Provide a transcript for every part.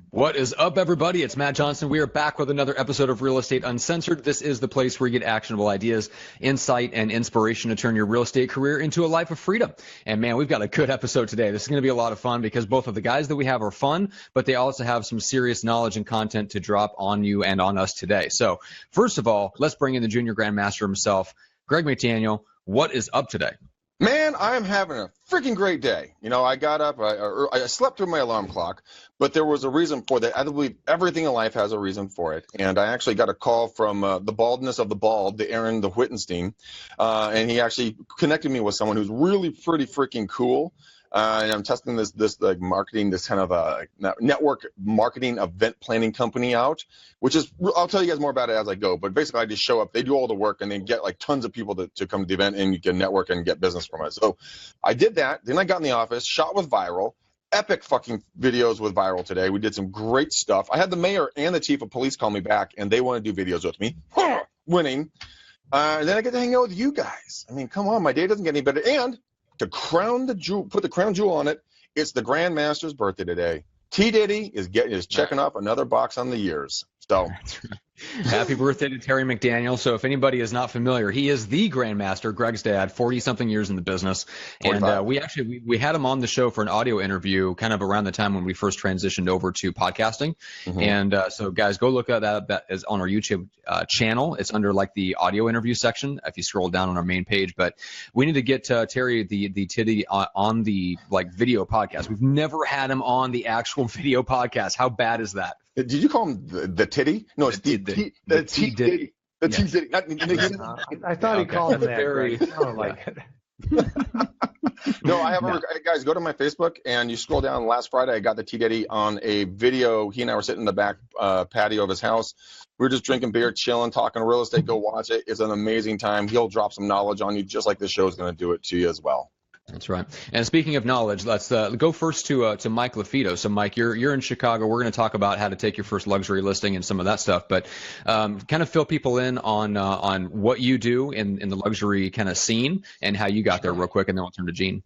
What is up, everybody? It's Matt Johnson. We are back with another episode of Real Estate Uncensored. This is the place where you get actionable ideas, insight, and inspiration to turn your real estate career into a life of freedom. And man, we've got a good episode today. This is going to be a lot of fun because both of the guys that we have are fun, but they also have some serious knowledge and content to drop on you and on us today. So first of all, let's bring in the Junior Grandmaster himself, Greg McDaniel. What is up today? Man, I am having a freaking great day. You know, I got up, I slept through my alarm clock, but there was a reason for that. I believe everything in life has a reason for it. And I actually got a call from the baldness of the bald, the Aaron the Whittenstein, and he actually connected me with someone who's really pretty freaking cool. And I'm testing this like marketing, this kind of a network marketing event planning company out, which is, I'll tell you guys more about it as I go. But basically, I just show up, they do all the work, and then get like tons of people to come to the event, and you can network and get business from it. So I did that. Then I got in the office, shot with Viral, epic fucking videos with Viral today. We did some great stuff. I had the mayor and the chief of police call me back, and they want to do videos with me. Winning. And then I get to hang out with you guys. I mean, come on, my day doesn't get any better. And to crown the jewel, put the crown jewel on it, it's the Grandmaster's birthday today. T. Diddy is checking off another box on the years. So happy birthday to Terry McDaniel. So if anybody is not familiar, he is the Grandmaster, Greg's dad, 40-something years in the business. 45. And we had him on the show for an audio interview kind of around the time when we first transitioned over to podcasting. Mm-hmm. And so guys, go look at that. That is on our YouTube channel. It's under like the audio interview section if you scroll down on our main page. But we need to get Terry the titty on the like video podcast. We've never had him on the actual video podcast. How bad is that? Did you call him the titty? No, it's the T Diddy. The T Diddy. I thought he called him that. Very, No, I have guys, go to my Facebook and you scroll down. Last Friday, I got the T Diddy on a video. He and I were sitting in the back patio of his house. We were just drinking beer, chilling, talking real estate. Go watch it. It's an amazing time. He'll drop some knowledge on you, just like this show is going to do it to you as well. That's right. And speaking of knowledge, let's go first to Mike LaFido. So, Mike, you're in Chicago. We're going to talk about how to take your first luxury listing and some of that stuff. But kind of fill people in on what you do in the luxury kind of scene and how you got there real quick, and then we'll turn to Gene.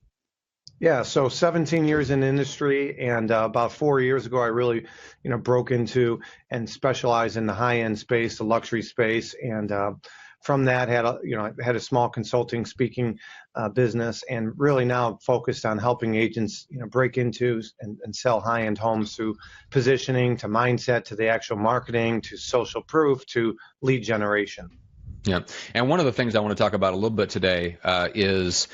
Yeah, so 17 years in the industry, and about 4 years ago, I really, broke into and specialized in the high-end space, the luxury space, and from that had a small consulting speaking business, and really now focused on helping agents break into and sell high-end homes through positioning to mindset to the actual marketing to social proof to lead generation. Yeah, and one of the things I want to talk about a little bit today is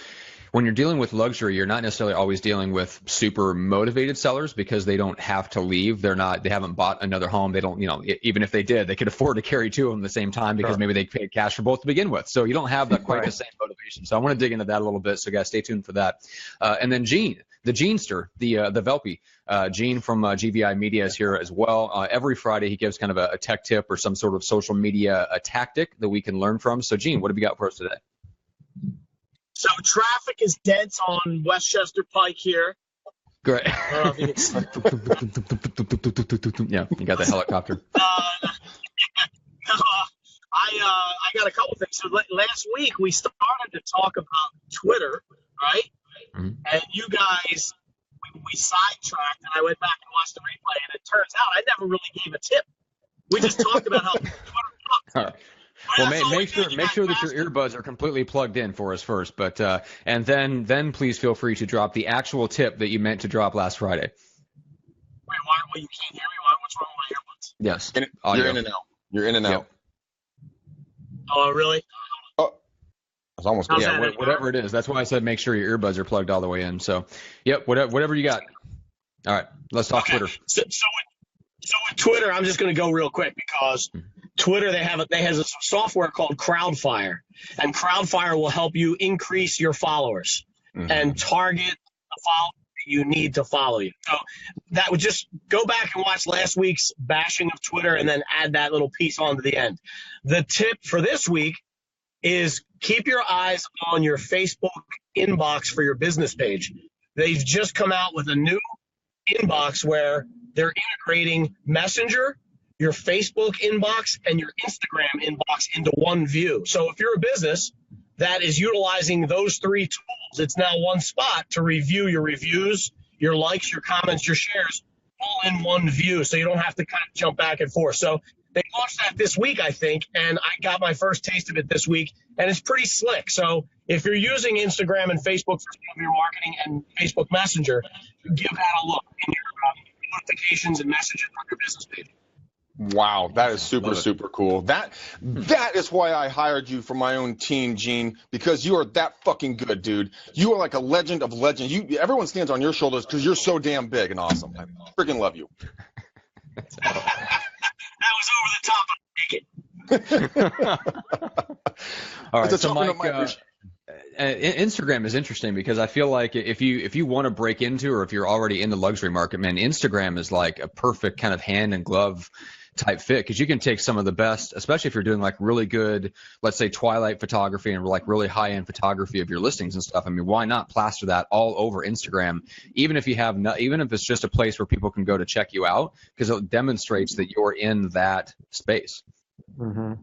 when you're dealing with luxury, you're not necessarily always dealing with super motivated sellers because they don't have to leave. They haven't bought another home. They don't, even if they did, they could afford to carry two of them at the same time because maybe they paid cash for both to begin with. So you don't have quite the same motivation. So I want to dig into that a little bit. So guys, stay tuned for that. And then Gene, the Genester, the Velpy, Gene from GVI Media is here as well. Every Friday he gives kind of a tech tip or some sort of social media tactic that we can learn from. So Gene, what have you got for us today? So traffic is dense on Westchester Pike here. Great. I Yeah, you got the helicopter. I got a couple things. So last week we started to talk about Twitter, right? Mm-hmm. And you guys, we sidetracked, and I went back and watched the replay, and it turns out I never really gave a tip. We just talked about how Twitter sucks. All right. Well, make sure that your earbuds are completely plugged in for us first, but and then please feel free to drop the actual tip that you meant to drop last Friday. Wait, why? Well, you can't hear me. What's wrong with my earbuds? Yes, you're in and out. You're in and out. Yep. Oh, really? Oh, it's almost good. Yeah, whatever it is. That's why I said make sure your earbuds are plugged all the way in. So, yep, whatever you got. All right, let's talk Twitter. So with Twitter, I'm just going to go real quick because Twitter, they have a software called Crowdfire, and Crowdfire will help you increase your followers and target the followers you need to follow you. So that would just go back and watch last week's bashing of Twitter and then add that little piece on to the end. The tip for this week is keep your eyes on your Facebook inbox for your business page. They've just come out with a new inbox where they're integrating Messenger, your Facebook inbox, and your Instagram inbox into one view. So if you're a business that is utilizing those three tools, it's now one spot to review your reviews, your likes, your comments, your shares, all in one view, so you don't have to kind of jump back and forth. So they launched that this week, I think, and I got my first taste of it this week, and it's pretty slick. So if you're using Instagram and Facebook for some of your marketing and Facebook Messenger, give that a look in your notifications and messages on your business page. Wow, that is super cool. That is why I hired you for my own team, Gene, because you are that fucking good, dude. You are like a legend of legends. Everyone stands on your shoulders because you're so damn big and awesome. I freaking love you. That was over the top. I'll take it. All right, It's a so token Mike, of my Instagram is interesting because I feel like if you want to break into, or if you're already in the luxury market, man, Instagram is like a perfect kind of hand and glove type fit, because you can take some of the best, especially if you're doing like really good, let's say twilight photography and like really high end photography of your listings and stuff. I mean, why not plaster that all over Instagram, even if it's just a place where people can go to check you out, because it demonstrates that you're in that space. Mm-hmm.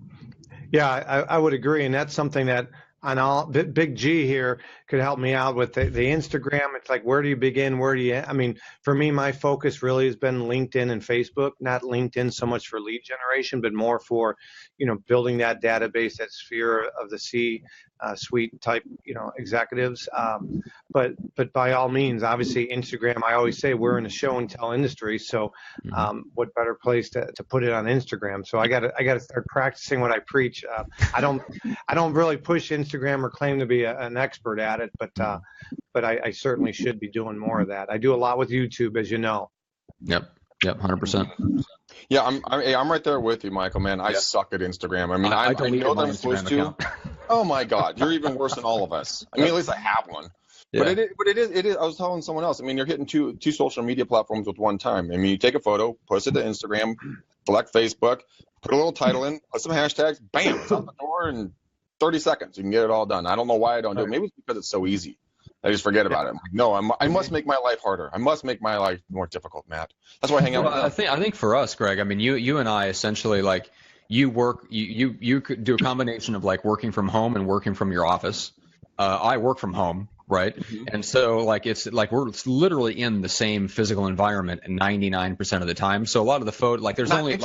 Yeah, I would agree, and that's something that on all Big G here could help me out with the Instagram. It's like, where do you begin? Where do you? I mean, for me, my focus really has been LinkedIn and Facebook. Not LinkedIn so much for lead generation, but more for, building that database, that sphere of the C-suite type, executives. But by all means, obviously Instagram. I always say we're in a show and tell industry, so what better place to put it on Instagram? So I got to start practicing what I preach. I don't really push Instagram or claim to be an expert at it, but I certainly should be doing more of that. I do a lot with YouTube, as you know. Yep, 100%. Yeah, I'm right there with you, Michael. Man, I suck at Instagram. I mean, I know that I'm supposed to. Oh my God, you're even worse than all of us. I mean, at least I have one. Yeah. But it is. I was telling someone else. I mean, you're hitting two social media platforms with one time. I mean, you take a photo, post it to Instagram, select Facebook, put a little title in, put some hashtags, bam, it's out the door in 30 seconds. You can get it all done. I don't know why I don't do it. Maybe it's because it's so easy. I just forget about it. I'm like, no, I must make my life harder. I must make my life more difficult, Matt. That's why I hang out with them. I think for us, Greg, I mean, you and I essentially, like, you could do a combination of like working from home and working from your office. I work from home. Right. Mm-hmm. And so like it's literally in the same physical environment 99% of the time. So a lot of the photo, like there's only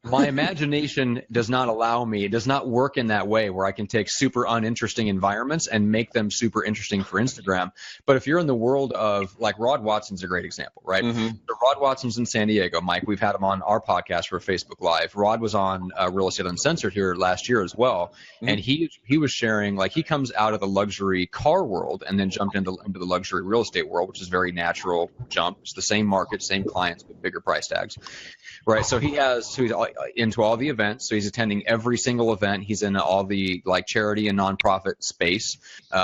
my imagination does not allow me. It does not work in that way where I can take super uninteresting environments and make them super interesting for Instagram. But if you're in the world of, like, Rod Watson's a great example, right? Mm-hmm. So Rod Watson's in San Diego. Mike, we've had him on our podcast for Facebook Live. Rod was on Real Estate Uncensored here last year as well. Mm-hmm. And he was sharing, like, he comes out of the luxury car world and then jumped into the luxury real estate world, which is a very natural jump. It's the same market, same clients, but bigger price tags. Right. So he's into all the events. So he's attending every single event. He's in all the like charity and nonprofit space.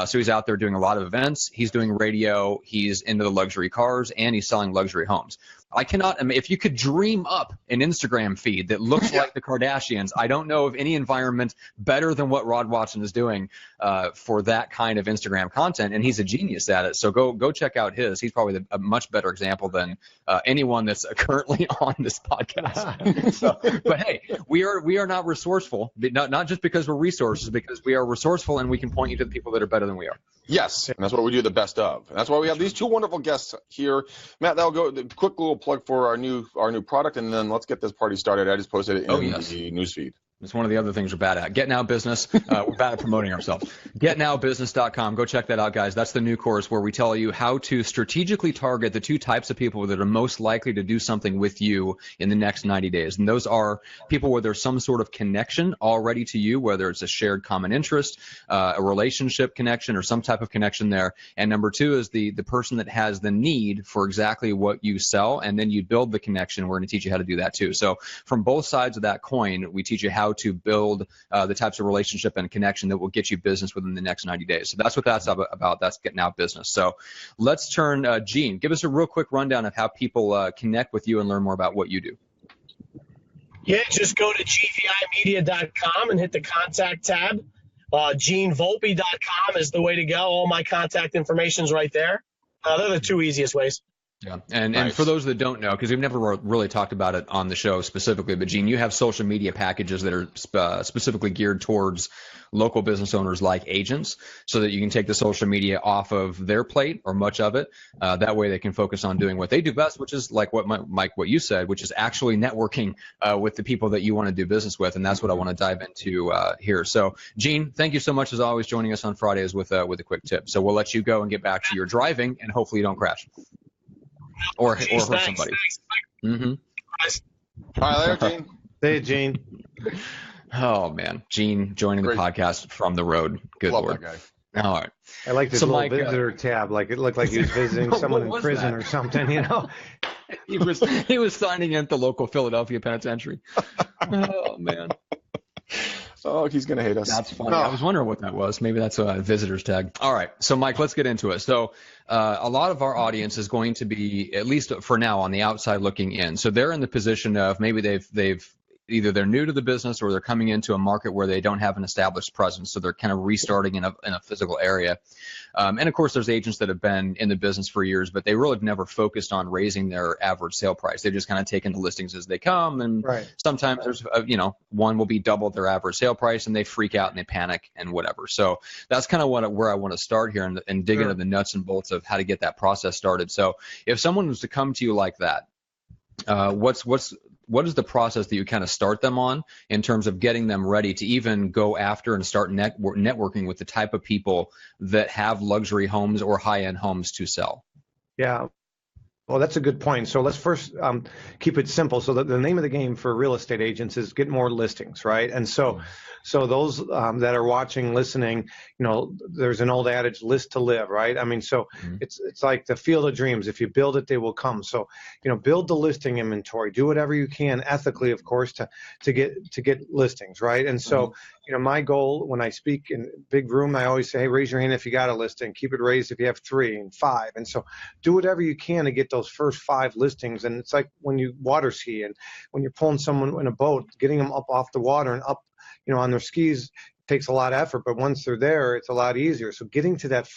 So he's out there doing a lot of events. He's doing radio. He's into the luxury cars, and he's selling luxury homes. If you could dream up an Instagram feed that looks like the Kardashians, I don't know of any environment better than what Rod Watson is doing for that kind of Instagram content, and he's a genius at it. So go check out his. He's probably a much better example than anyone that's currently on this podcast. But hey, we are not resourceful, not just because we're resources, because we are resourceful and we can point you to the people that are better than we are. Yes, and that's what we do the best of. And that's why we have these two wonderful guests here. Matt, that'll go the quick little plug for our new product, and then let's get this party started. I just posted it in the newsfeed. It's one of the other things we're bad at. Get Now Business. We're bad at promoting ourselves. GetNowBusiness.com. Go check that out, guys. That's the new course where we tell you how to strategically target the two types of people that are most likely to do something with you in the next 90 days. And those are people where there's some sort of connection already to you, whether it's a shared common interest, a relationship connection, or some type of connection there. And number two is the person that has the need for exactly what you sell, and then you build the connection. We're going to teach you how to do that too. So from both sides of that coin, we teach you how to build the types of relationship and connection that will get you business within the next 90 days. So that's what that's about. That's Get Now Business. So let's turn, Gene, give us a real quick rundown of how people connect with you and learn more about what you do. Yeah, just go to gvimedia.com and hit the contact tab. GeneVolpe.com is the way to go. All my contact information is right there. They're the two easiest ways. Yeah, and Nice. for those that don't know, because we've never really talked about it on the show specifically, but Gene, you have social media packages that are specifically geared towards local business owners like agents, so that you can take the social media off of their plate or much of it. That way, they can focus on doing what they do best, which is like what Mike, what you said, which is actually networking with the people that you want to do business with, and that's what I want to dive into here. So, Gene, thank you so much as always joining us on Fridays with a quick tip. So we'll let you go and get back to your driving, and hopefully you don't crash. Or hurt somebody. Mm-hmm. All right, later, Gene. Hey, Gene. Oh man, Gene joining the podcast from the road. Good Love Lord. that guy. All right. I like this So, little Mike, visitor tab. Like it looked like he was visiting someone in prison or something, you know? He was signing in at the local Philadelphia penitentiary. Oh man. Oh, he's going to hate us. That's funny. I was wondering what that was. Maybe that's a visitor's tag. All right. So, Mike, let's get into it. So, a lot of our audience is going to be, at least for now, on the outside looking in. So they're in the position of maybe they've either they're new to the business or they're coming into a market where they don't have an established presence. So they're kind of restarting in a physical area. And of course, there's agents that have been in the business for years, but they really have never focused on raising their average sale price. They've just kind of taken the listings as they come. And sometimes there's, one will be double their average sale price and they freak out and they panic and whatever. So that's kind of where I want to start here and dig into the nuts and bolts of how to get that process started. So if someone was to come to you like that, what is the process that you kind of start them on in terms of getting them ready to even go after and start networking with the type of people that have luxury homes or high-end homes to sell? Yeah. Well, that's a good point. So let's first keep it simple. So the name of the game for real estate agents is get more listings, right? And so those that are watching, listening, there's an old adage, list to live, right? I mean, so it's like the field of dreams. If you build it, they will come. So, build the listing inventory, do whatever you can ethically, of course, to get listings, right? And so, my goal when I speak in a big room, I always say, hey, raise your hand if you got a listing, keep it raised if you have 3 and 5. And so do whatever you can to get those first 5 listings. And it's like when you water ski and when you're pulling someone in a boat, getting them up off the water and up, on their skis takes a lot of effort, but once they're there, it's a lot easier. So getting to that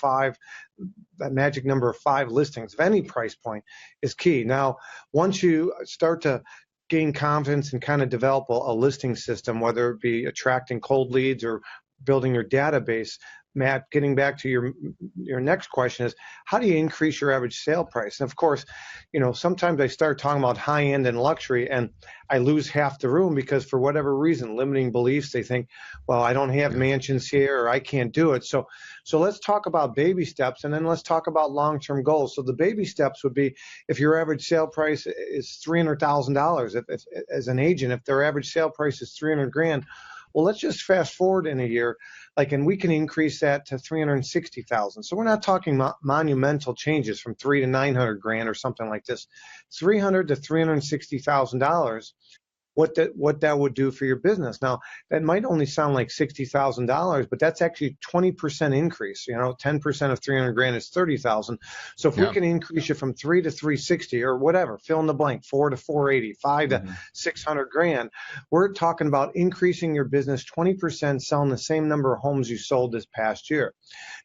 magic number of 5 listings of any price point is key. Now, once you start to gain confidence and kind of develop a listing system, whether it be attracting cold leads or building your database, Matt, getting back to your next question is, how do you increase your average sale price? And of course, sometimes I start talking about high end and luxury and I lose half the room because for whatever reason, limiting beliefs, they think, well, I don't have mansions here or I can't do it. So let's talk about baby steps and then let's talk about long-term goals. So the baby steps would be if your average sale price is $300,000, if as an agent, if their average sale price is $300,000, well, let's just fast forward in a year, and we can increase that to $360,000. So we're not talking monumental changes from $300,000 to $900,000 or something like this. $300,000 to $360,000. What that would do for your business. Now, that might only sound like $60,000, but that's actually 20% increase. 10% of $300,000 is $30,000. So if we can increase you from 3 to 360 or whatever, fill in the blank, 4 to 480, 5 to $600,000, we're talking about increasing your business 20%, selling the same number of homes you sold this past year.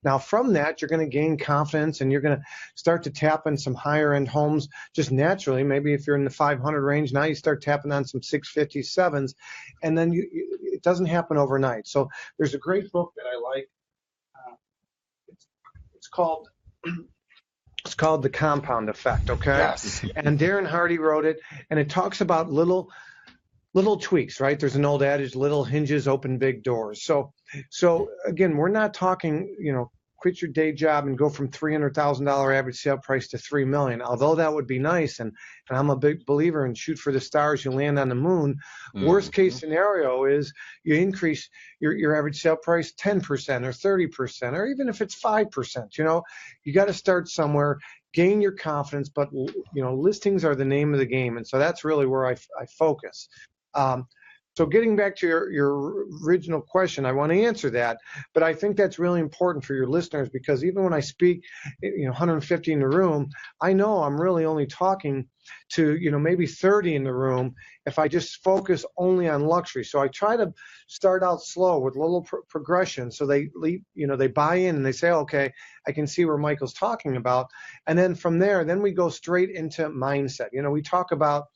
Now, from that, you're going to gain confidence and you're going to start to tap in some higher end homes just naturally. Maybe if you're in the 500 range, now you start tapping on some 657s, and then it doesn't happen overnight. So there's a great book that I like. It's called The Compound Effect. Okay. Yes. And Darren Hardy wrote it, and it talks about little tweaks, right? There's an old adage, little hinges open big doors. So again, we're not talking, quit your day job and go from $300,000 average sale price to $3 million. Although that would be nice, and I'm a big believer in shoot for the stars, you land on the moon. Worst case scenario is you increase your average sale price 10% or 30%, or even if it's 5%. You got to start somewhere. Gain your confidence, but listings are the name of the game, and so that's really where I focus. So getting back to your original question, I want to answer that, but I think that's really important for your listeners, because even when I speak, 150 in the room, I know I'm really only talking to, maybe 30 in the room if I just focus only on luxury. So I try to start out slow with little progression, so they buy in and they say, okay, I can see where Michael's talking about. And then from there, then we go straight into mindset. We talk about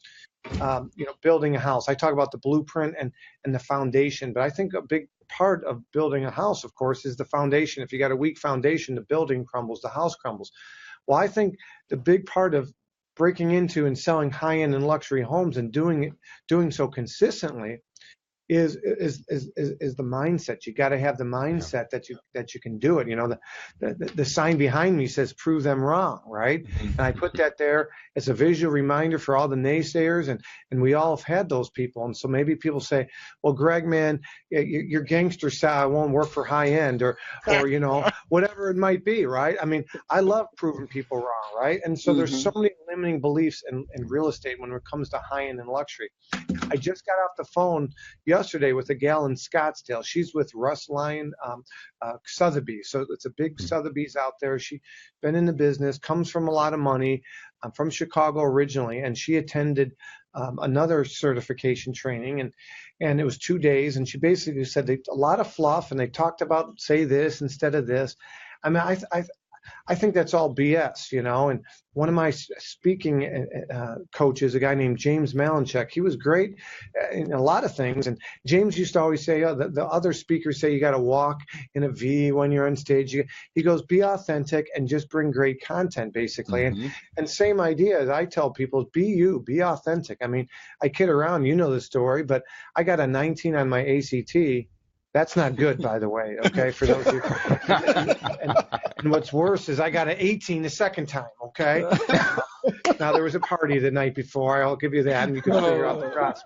building a house. I talk about the blueprint and the foundation, but I think a big part of building a house, of course, is the foundation. If you got a weak foundation, the building crumbles, the house crumbles. Well, I think the big part of breaking into and selling high-end and luxury homes and doing so consistently is the mindset. You got to have the mindset that you can do it. The sign behind me says "prove them wrong," right? And I put that there as a visual reminder for all the naysayers, and we all have had those people. And so maybe people say, "Well, Greg, man, your gangster style won't work for high end," or whatever it might be, right? I mean, I love proving people wrong, right? And so there's so many limiting beliefs in real estate when it comes to high end and luxury. I just got off the phone yesterday with a gal in Scottsdale. She's with Russ Lyon Sotheby's. So it's a big Sotheby's out there. She's been in the business, comes from a lot of money. I'm from Chicago originally, and she attended another certification training, and it was 2 days. And she basically said a lot of fluff, and they talked about say this instead of this. I mean, I think that's all BS, and one of my speaking coaches, a guy named James Malinchek, he was great in a lot of things. And James used to always say, the other speakers say you got to walk in a V when you're on stage. He goes, be authentic and just bring great content, basically. And same idea as I tell people, be you, be authentic. I mean, I kid around, the story, but I got a 19 on my ACT. That's not good, by the way, okay, for those of you. And what's worse is I got an 18 the second time, okay? Now, there was a party the night before. I'll give you that, and you can figure out the rest.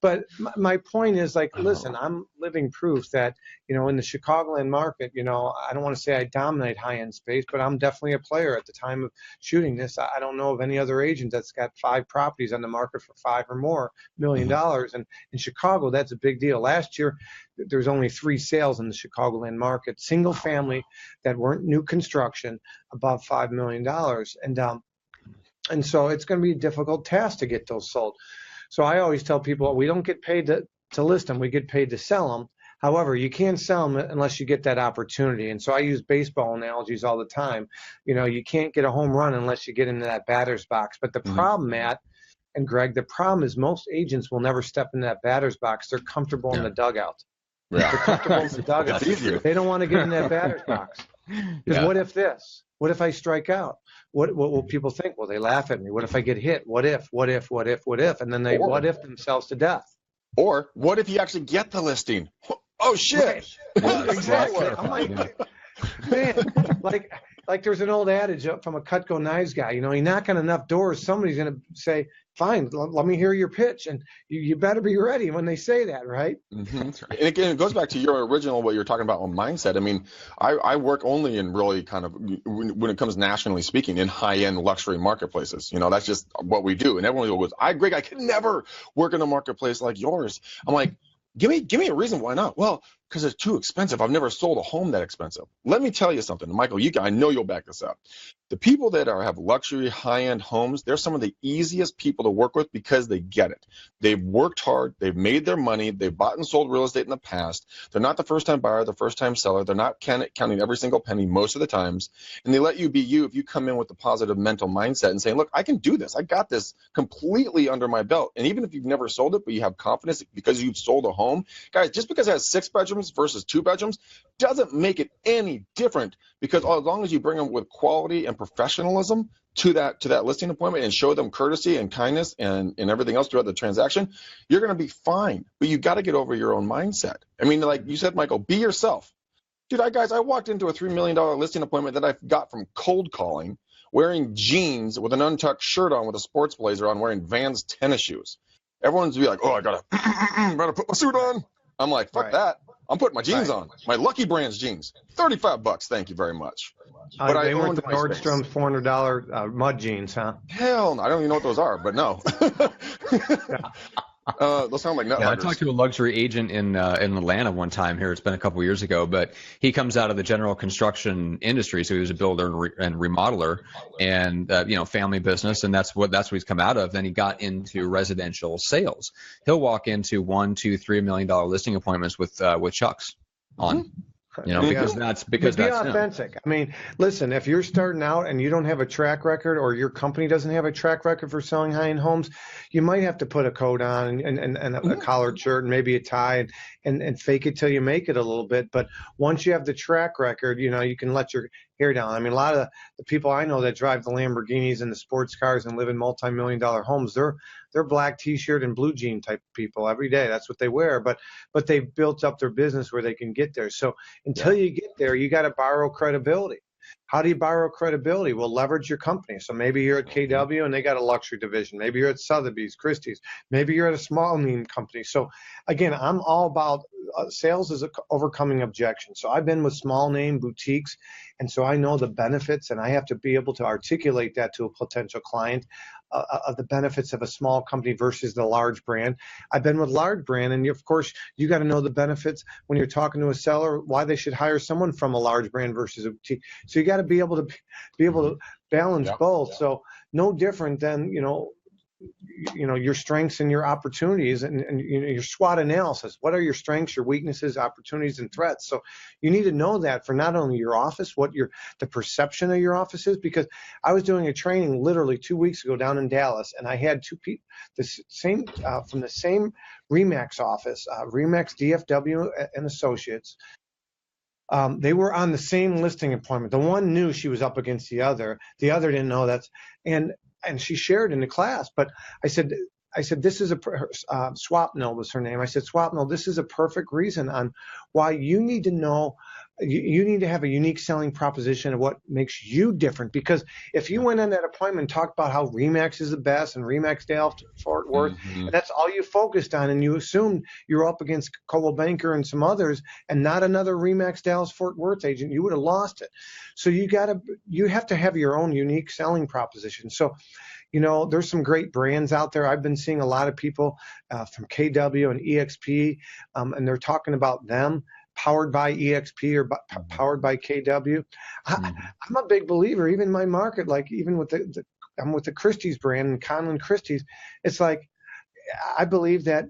But my point is, listen, I'm living proof that, in the Chicagoland market, I don't want to say I dominate high-end space, but I'm definitely a player at the time of shooting this. I don't know of any other agent that's got 5 properties on the market for $5 or more million. And in Chicago, that's a big deal. Last year, there's only 3 sales in the Chicagoland market, single family, that weren't new construction, above $5 million. And so it's going to be a difficult task to get those sold. So I always tell people, we don't get paid to list them. We get paid to sell them. However, you can't sell them unless you get that opportunity. And so I use baseball analogies all the time. You can't get a home run unless you get into that batter's box. But the problem, Matt and Greg, the problem is most agents will never step into that batter's box. They're comfortable in the dugout. Yeah. They're comfortable in the dugout. It's easier. They don't want to get in that batter's box. Because what if this? What if I strike out? What will people think? Well, they laugh at me. What if I get hit? What if? And then they what if themselves to death. Or what if you actually get the listing? Oh, shit. Right. Exactly. I'm like, man, like there's an old adage from a Cutco Knives guy. You knock on enough doors, somebody's going to say, fine, let me hear your pitch. And you better be ready when they say that, right? And again, it goes back to your original, what you're talking about on mindset. I mean, I work only in really kind of, when it comes nationally speaking, in high-end luxury marketplaces. That's just what we do. And everyone goes, Greg, I could never work in a marketplace like yours. I'm like, give me a reason why not. Well, because it's too expensive. I've never sold a home that expensive. Let me tell you something, Michael. I know you'll back this up. The people that have luxury, high-end homes, they're some of the easiest people to work with because they get it. They've worked hard. They've made their money. They've bought and sold real estate in the past. They're not the first-time buyer, the first-time seller. They're not counting every single penny most of the times. And they let you be you if you come in with a positive mental mindset and say, look, I can do this. I got this completely under my belt. And even if you've never sold it, but you have confidence because you've sold a home, guys, just because it has 6 bedrooms versus 2 bedrooms doesn't make it any different, because as long as you bring them with quality and professionalism to that listing appointment and show them courtesy and kindness and everything else throughout the transaction, you're going to be fine. But you got to get over your own mindset. I mean, like you said, Michael, be yourself. Dude, I walked into a $3 million listing appointment that I got from cold calling, wearing jeans with an untucked shirt on with a sports blazer on, wearing Vans tennis shoes. Everyone's be like, oh, I gotta put my suit on. I'm like, fuck that. I'm putting my jeans on. My Lucky Brands jeans. $35. Thank you very much. But they weren't the Nordstrom's $400 mud jeans, huh? Hell no. I don't even know what those are, but no. Those sound like nut Yeah, I huggers. talked to a luxury agent in Atlanta one time here. It's been a couple years ago, but he comes out of the general construction industry, so he was a builder and remodeler, and family business, and that's what he's come out of. Then he got into residential sales. He'll walk into $1, $2, $3 million listing appointments with chucks on. Because that's be him. authentic. I mean, listen, if you're starting out and you don't have a track record, or your company doesn't have a track record for selling high-end homes, you might have to put a coat on and a collared shirt and maybe a tie and fake it till you make it a little bit. But once you have the track record, you can let your hair down. I mean, a lot of the people I know that drive the Lamborghinis and the sports cars and live in multi-million-dollar homes, they're black T-shirt and blue jean type people every day. That's what they wear. But they've built up their business where they can get there. So until you get there, you got to borrow credibility. How do you borrow credibility? Well, leverage your company. So maybe you're at KW and they got a luxury division. Maybe you're at Sotheby's, Christie's. Maybe you're at a small name company. So again, I'm all about sales is overcoming objections. So I've been with small name boutiques, and so I know the benefits, and I have to be able to articulate that to a potential client of the benefits of a small company versus the large brand. I've been with large brand, and of course, you got to know the benefits when you're talking to a seller, why they should hire someone from a large brand versus a boutique. So you got to be able to balance both. So no different than your strengths and your opportunities and your SWOT analysis. What are your strengths, your weaknesses, opportunities, and threats? So you need to know that for not only your office, what the perception of your office is. Because I was doing a training literally 2 weeks ago down in Dallas, and I had two people from the same RE/MAX office, RE/MAX DFW and Associates. They were on the same listing appointment. The one knew she was up against the other. The other didn't know that. And she shared in the class, but I said, this is Swapnil was her name. I said, Swapnil, this is a perfect reason on why you need to know, you need to have a unique selling proposition of what makes you different. Because if you went in that appointment and talked about how RE/MAX is the best and RE/MAX Dallas Fort Worth, and that's all you focused on, and you assumed you were up against Coldwell Banker and some others and not another RE/MAX Dallas Fort Worth agent, you would have lost it. So you have to have your own unique selling proposition. So there's some great brands out there. I've been seeing a lot of people from KW and EXP, and they're talking about them powered by EXP or powered by KW. I'm a big believer, even in my market, like even with I'm with the Christie's brand and Conlon Christie's. It's like, I believe that,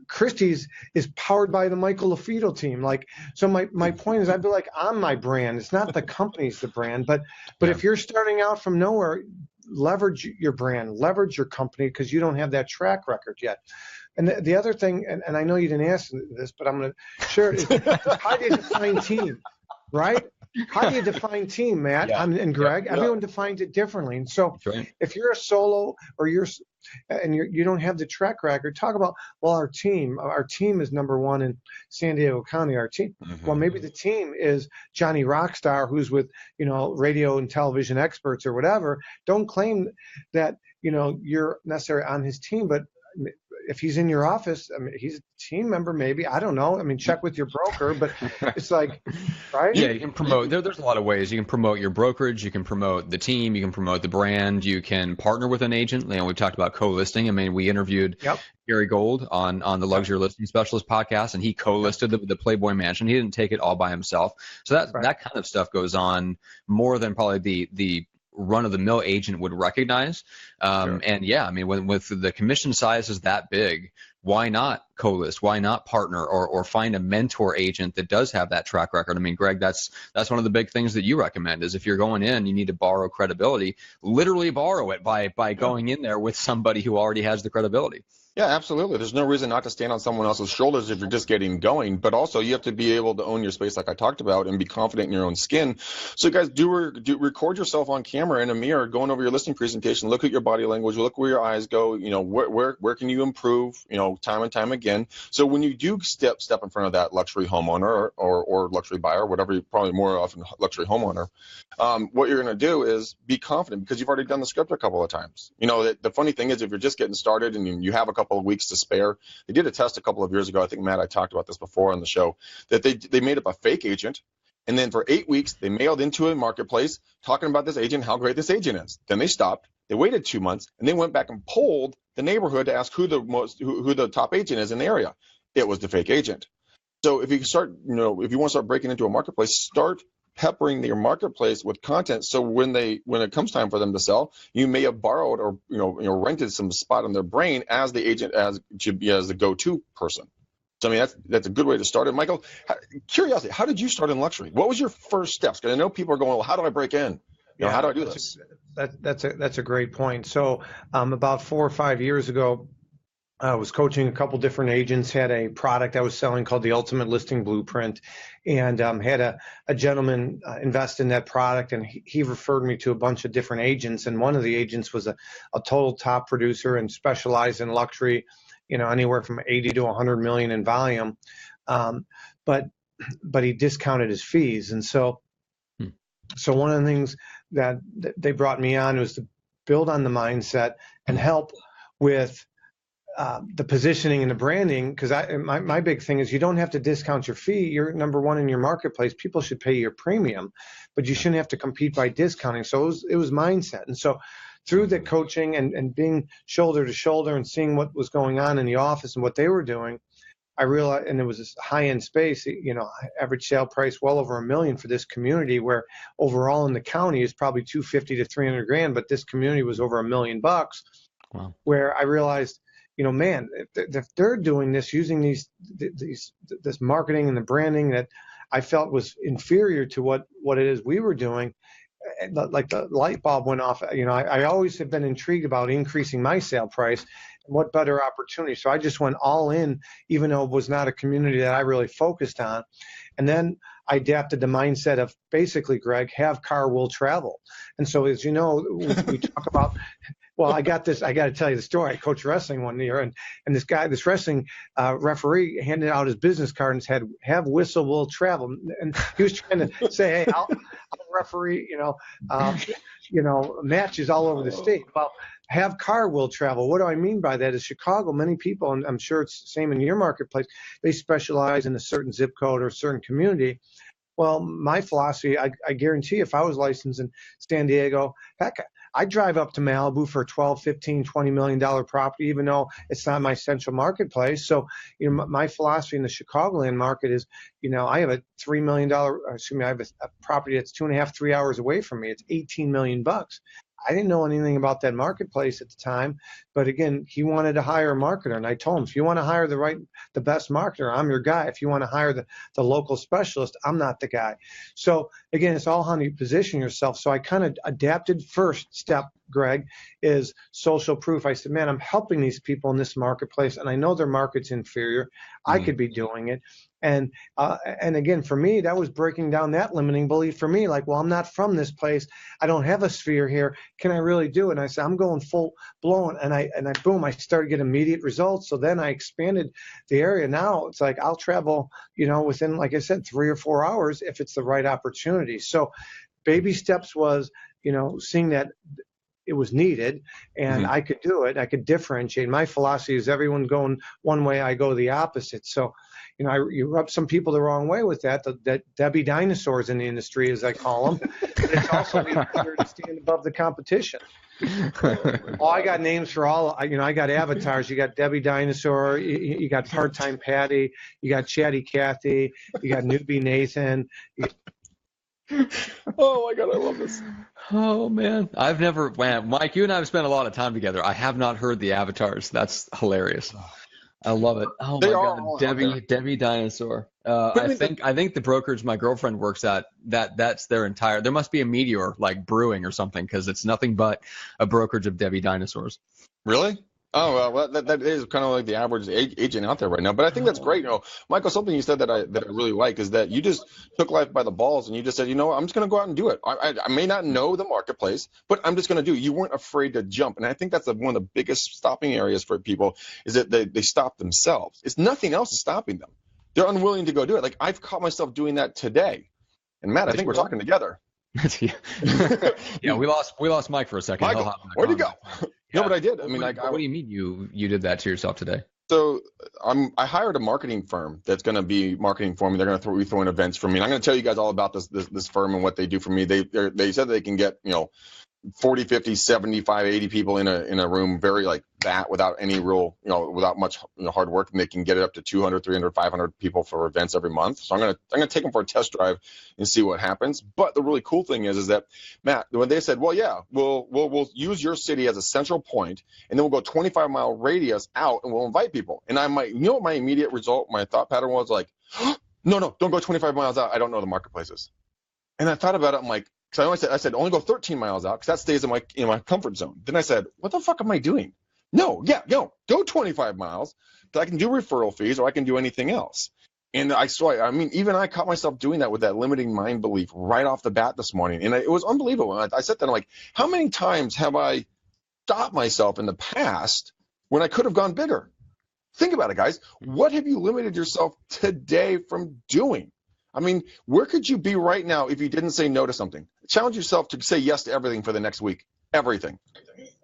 Christie's is powered by the Michael LaFido team. Like, so my point is, I feel like I'm my brand. It's not the company's the brand, but if you're starting out from nowhere, leverage your brand, leverage your company, because you don't have that track record yet. And the other thing, and I know you didn't ask this, but I'm going to share it, is how do you define team, right? How do you define team, Matt and Greg? Everyone defines it differently. And so if you're a solo or you don't have the track record, talk about, well, our team is number one in San Diego County, our team. Well, maybe the team is Johnny Rockstar, who's with, radio and television experts or whatever. Don't claim that, you're necessarily on his team, but if he's in your office, I mean, he's a team member, maybe. I don't know. I mean, check with your broker, but it's like, right? Yeah, you can promote. There's a lot of ways. You can promote your brokerage. You can promote the team. You can promote the brand. You can partner with an agent. We've talked about co-listing. I mean, we interviewed Gary Gold on the Luxury Listing Specialist podcast, and he co-listed the Playboy Mansion. He didn't take it all by himself. So that kind of stuff goes on more than probably the run-of-the-mill agent would recognize. And yeah, I mean, with the commission size is that big, why not co-list? Why not partner or find a mentor agent that does have that track record? I mean, Greg, that's one of the big things that you recommend is if you're going in, you need to borrow credibility, literally borrow it by going in there with somebody who already has the credibility. Yeah, absolutely. There's no reason not to stand on someone else's shoulders if you're just getting going, but also you have to be able to own your space like I talked about and be confident in your own skin. So guys, do record yourself on camera in a mirror, going over your listing presentation, look at your body language, look where your eyes go, where can you improve, time and time again. So when you do step in front of that luxury homeowner or luxury buyer, whatever, probably more often luxury homeowner, what you're going to do is be confident because you've already done the script a couple of times. The funny thing is if you're just getting started and you have a couple of weeks to spare, they did a test a couple of years ago. I think, Matt, I talked about this before on the show, that they made up a fake agent. And then for 8 weeks, they mailed into a marketplace talking about this agent, how great this agent is. Then they stopped. They waited 2 months, and they went back and polled the neighborhood to ask who the top agent is in the area. It was the fake agent. So if you start, if you want to start breaking into a marketplace, start peppering your marketplace with content. So when it comes time for them to sell, you may have borrowed or rented some spot in their brain as the agent, as the go-to person. So I mean that's a good way to start it. Michael, curiosity, how did you start in luxury? What was your first steps? Because I know people are going, well, how do I break in? How do I do this? That's a great point. So about 4 or 5 years ago, I was coaching a couple different agents, had a product I was selling called the Ultimate Listing Blueprint, and had a gentleman invest in that product, and he referred me to a bunch of different agents, and one of the agents was a total top producer and specialized in luxury, anywhere from 80 to 100 million in volume, but he discounted his fees, and so one of the things that they brought me on was to build on the mindset and help with the positioning and the branding, because my big thing is you don't have to discount your fee. You're number one in your marketplace. People should pay your premium, but you shouldn't have to compete by discounting. So it was mindset. And so through the coaching and being shoulder to shoulder and seeing what was going on in the office and what they were doing, I realized, and it was this high-end space, average sale price well over $1 million for this community, where overall in the county is probably 250 to 300 grand, but this community was over $1 million. Wow. Where I realized, man, if they're doing this, using this marketing and the branding that I felt was inferior to what it is we were doing, like the light bulb went off. I always have been intrigued about increasing my sale price, and what better opportunity. So I just went all in, even though it was not a community that I really focused on. And then I adapted the mindset of basically, Greg, have car, will travel. And so, as you know, we talk about, well, I got to tell you the story. I coached wrestling one year, and this wrestling referee handed out his business card and said, have whistle, will travel. And he was trying to say, hey, I'll referee, matches all over the state. Well, have car, will travel. What do I mean by that? Is Chicago, many people, and I'm sure it's the same in your marketplace, they specialize in a certain zip code or a certain community. Well, my philosophy, I guarantee if I was licensed in San Diego, heck, I drive up to Malibu for a $12, $15, $20 million property, even though it's not my central marketplace. So, my philosophy in the Chicagoland market is, I have a $3 million, I have a property that's 2.5, 3 hours away from me. It's $18 million. I didn't know anything about that marketplace at the time, but again, he wanted to hire a marketer, and I told him, if you want to hire the best marketer, I'm your guy. If you want to hire the local specialist, I'm not the guy. So again, it's all how you position yourself. So I kind of adapted. First step, Greg, is social proof. I said, man, I'm helping these people in this marketplace, and I know their market's inferior. I could be doing it. And again, for me, that was breaking down that limiting belief for me. Like, well, I'm not from this place. I don't have a sphere here. Can I really do it? And I said, I'm going full blown. And I boom, I started getting immediate results. So then I expanded the area. Now it's like I'll travel, within, like I said, 3 or 4 hours if it's the right opportunity. So baby steps was, seeing that it was needed and I could do it. I could differentiate. My philosophy is everyone going one way, I go the opposite. So, you rub some people the wrong way with that Debbie dinosaurs in the industry, as I call them. But it's also better to stand above the competition. I got names for all, I got avatars. You got Debbie Dinosaur, you got Part-Time Patty, you got Chatty Cathy, you got Newbie Nathan. Oh my God, I love this. Oh man, Mike, you and I have spent a lot of time together. I have not heard the avatars. That's hilarious. I love it. Oh my God, Debbie Dinosaur. I think the brokerage my girlfriend works at, that's their entire. There must be a meteor like brewing or something, because it's nothing but a brokerage of Debbie Dinosaurs. Really? Oh, well, that is kind of like the average agent out there right now. But I think that's great. Michael, something you said that I really like is that you just took life by the balls and you just said, I'm just going to go out and do it. I may not know the marketplace, but I'm just going to do it. You weren't afraid to jump. And I think that's one of the biggest stopping areas for people is that they stop themselves. It's nothing else is stopping them. They're unwilling to go do it. Like I've caught myself doing that today. And Matt, I think we're talking together. Yeah, we lost Mike for a second. Michael, where'd he go? No, but I did. I mean, what do you mean you did that to yourself today? So I hired a marketing firm that's going to be marketing for me. They're going to be throwing events for me. And I'm going to tell you guys all about this firm and what they do for me. They said they can get 40, 50, 75, 80 people in a room, very like that, without any real, without much hard work, and they can get it up to 200, 300, 500 people for events every month. So I'm gonna take them for a test drive and see what happens. But the really cool thing is that, Matt, when they said, well, yeah, we'll use your city as a central point, and then we'll go 25-mile radius out, and we'll invite people. And what my immediate result, my thought pattern was like, no, don't go 25 miles out. I don't know the marketplaces. And I thought about it. I'm like, because I said only go 13 miles out, because that stays in my comfort zone. Then I said, what the fuck am I doing? No, go 25 miles, so I can do referral fees, or I can do anything else. And even I caught myself doing that with that limiting mind belief right off the bat this morning, and it was unbelievable. I sat there and I'm like, how many times have I stopped myself in the past when I could have gone bigger? Think about it, guys. What have you limited yourself today from doing? I mean, where could you be right now if you didn't say no to something? Challenge yourself to say yes to everything for the next week, everything,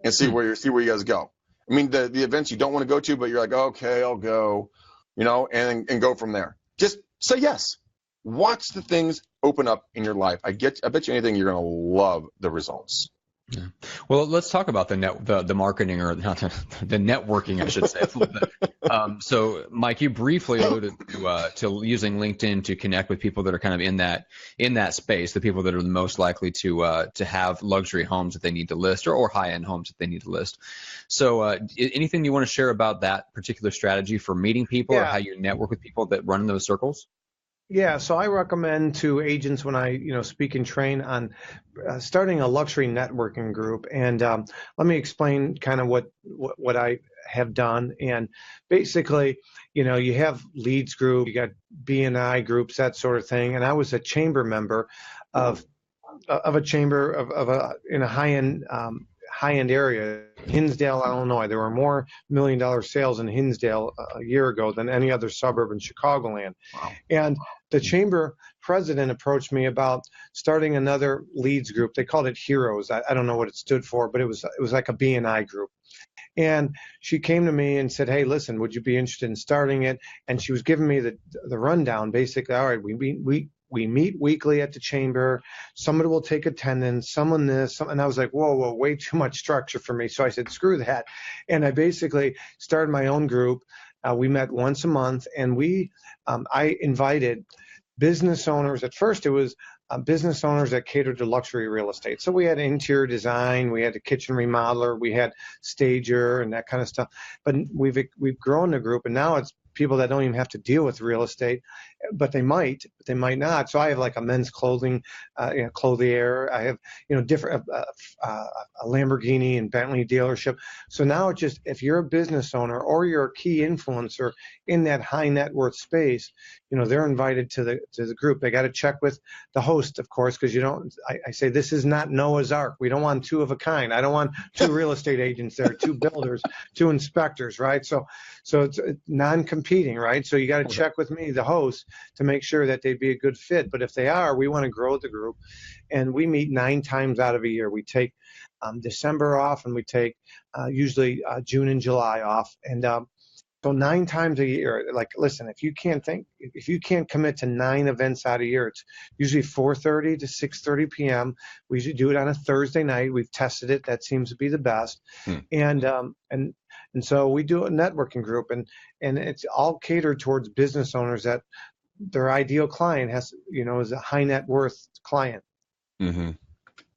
and see where you guys go. I mean, the events you don't want to go to, but you're like, okay, I'll go, and go from there. Just say yes. Watch the things open up in your life. I bet you anything, you're going to love the results. Yeah. Well, let's talk about the marketing, or not the networking, I should say. So, Mike, you briefly alluded to using LinkedIn to connect with people that are kind of in that space, the people that are the most likely to have luxury homes that they need to list, or high-end homes that they need to list. So, anything you want to share about that particular strategy for meeting people, or how you network with people that run in those circles? Yeah, so I recommend to agents when I, speak and train on starting a luxury networking group. And let me explain kind of what I have done. And basically, you have leads group, you got B&I groups, that sort of thing. And I was a chamber member of a chamber in a high-end area, Hinsdale, Illinois. There were more $1 million sales in Hinsdale a year ago than any other suburb in Chicagoland. Wow. And the chamber president approached me about starting another leads group. They called it Heroes. I don't know what it stood for, but it was like a B&I group. And she came to me and said, hey, listen, would you be interested in starting it? And she was giving me the rundown. Basically, all right, we meet weekly at the chamber. Somebody will take attendance, someone this, and I was like, whoa, way too much structure for me. So I said, screw that. And I basically started my own group. We met once a month, and I invited business owners. At first, it was business owners that catered to luxury real estate. So we had interior design, we had a kitchen remodeler, we had stager, and that kind of stuff. But we've grown the group, and now it's people that don't even have to deal with real estate, but they might not. So I have like a men's clothing, clothier. I have, different, a Lamborghini and Bentley dealership. So now it's just, if you're a business owner or you're a key influencer in that high net worth space, they're invited to the group. They got to check with the host, of course, because I say this is not Noah's Ark. We don't want two of a kind. I don't want two real estate agents there, two builders, two inspectors, right? So it's non-competing, right? So you got to check with me, the host, to make sure that they'd be a good fit. But if they are, we want to grow the group. And we meet 9 times out of a year. We take December off, and we take usually June and July off. And so 9 times a year, like, listen, if you can't commit to 9 events out a year, it's usually 4:30 to 6:30 p.m. We usually do it on a Thursday night. We've tested it. That seems to be the best. And so we do a networking group, and it's all catered towards business owners that their ideal client is a high net worth client. Mm-hmm.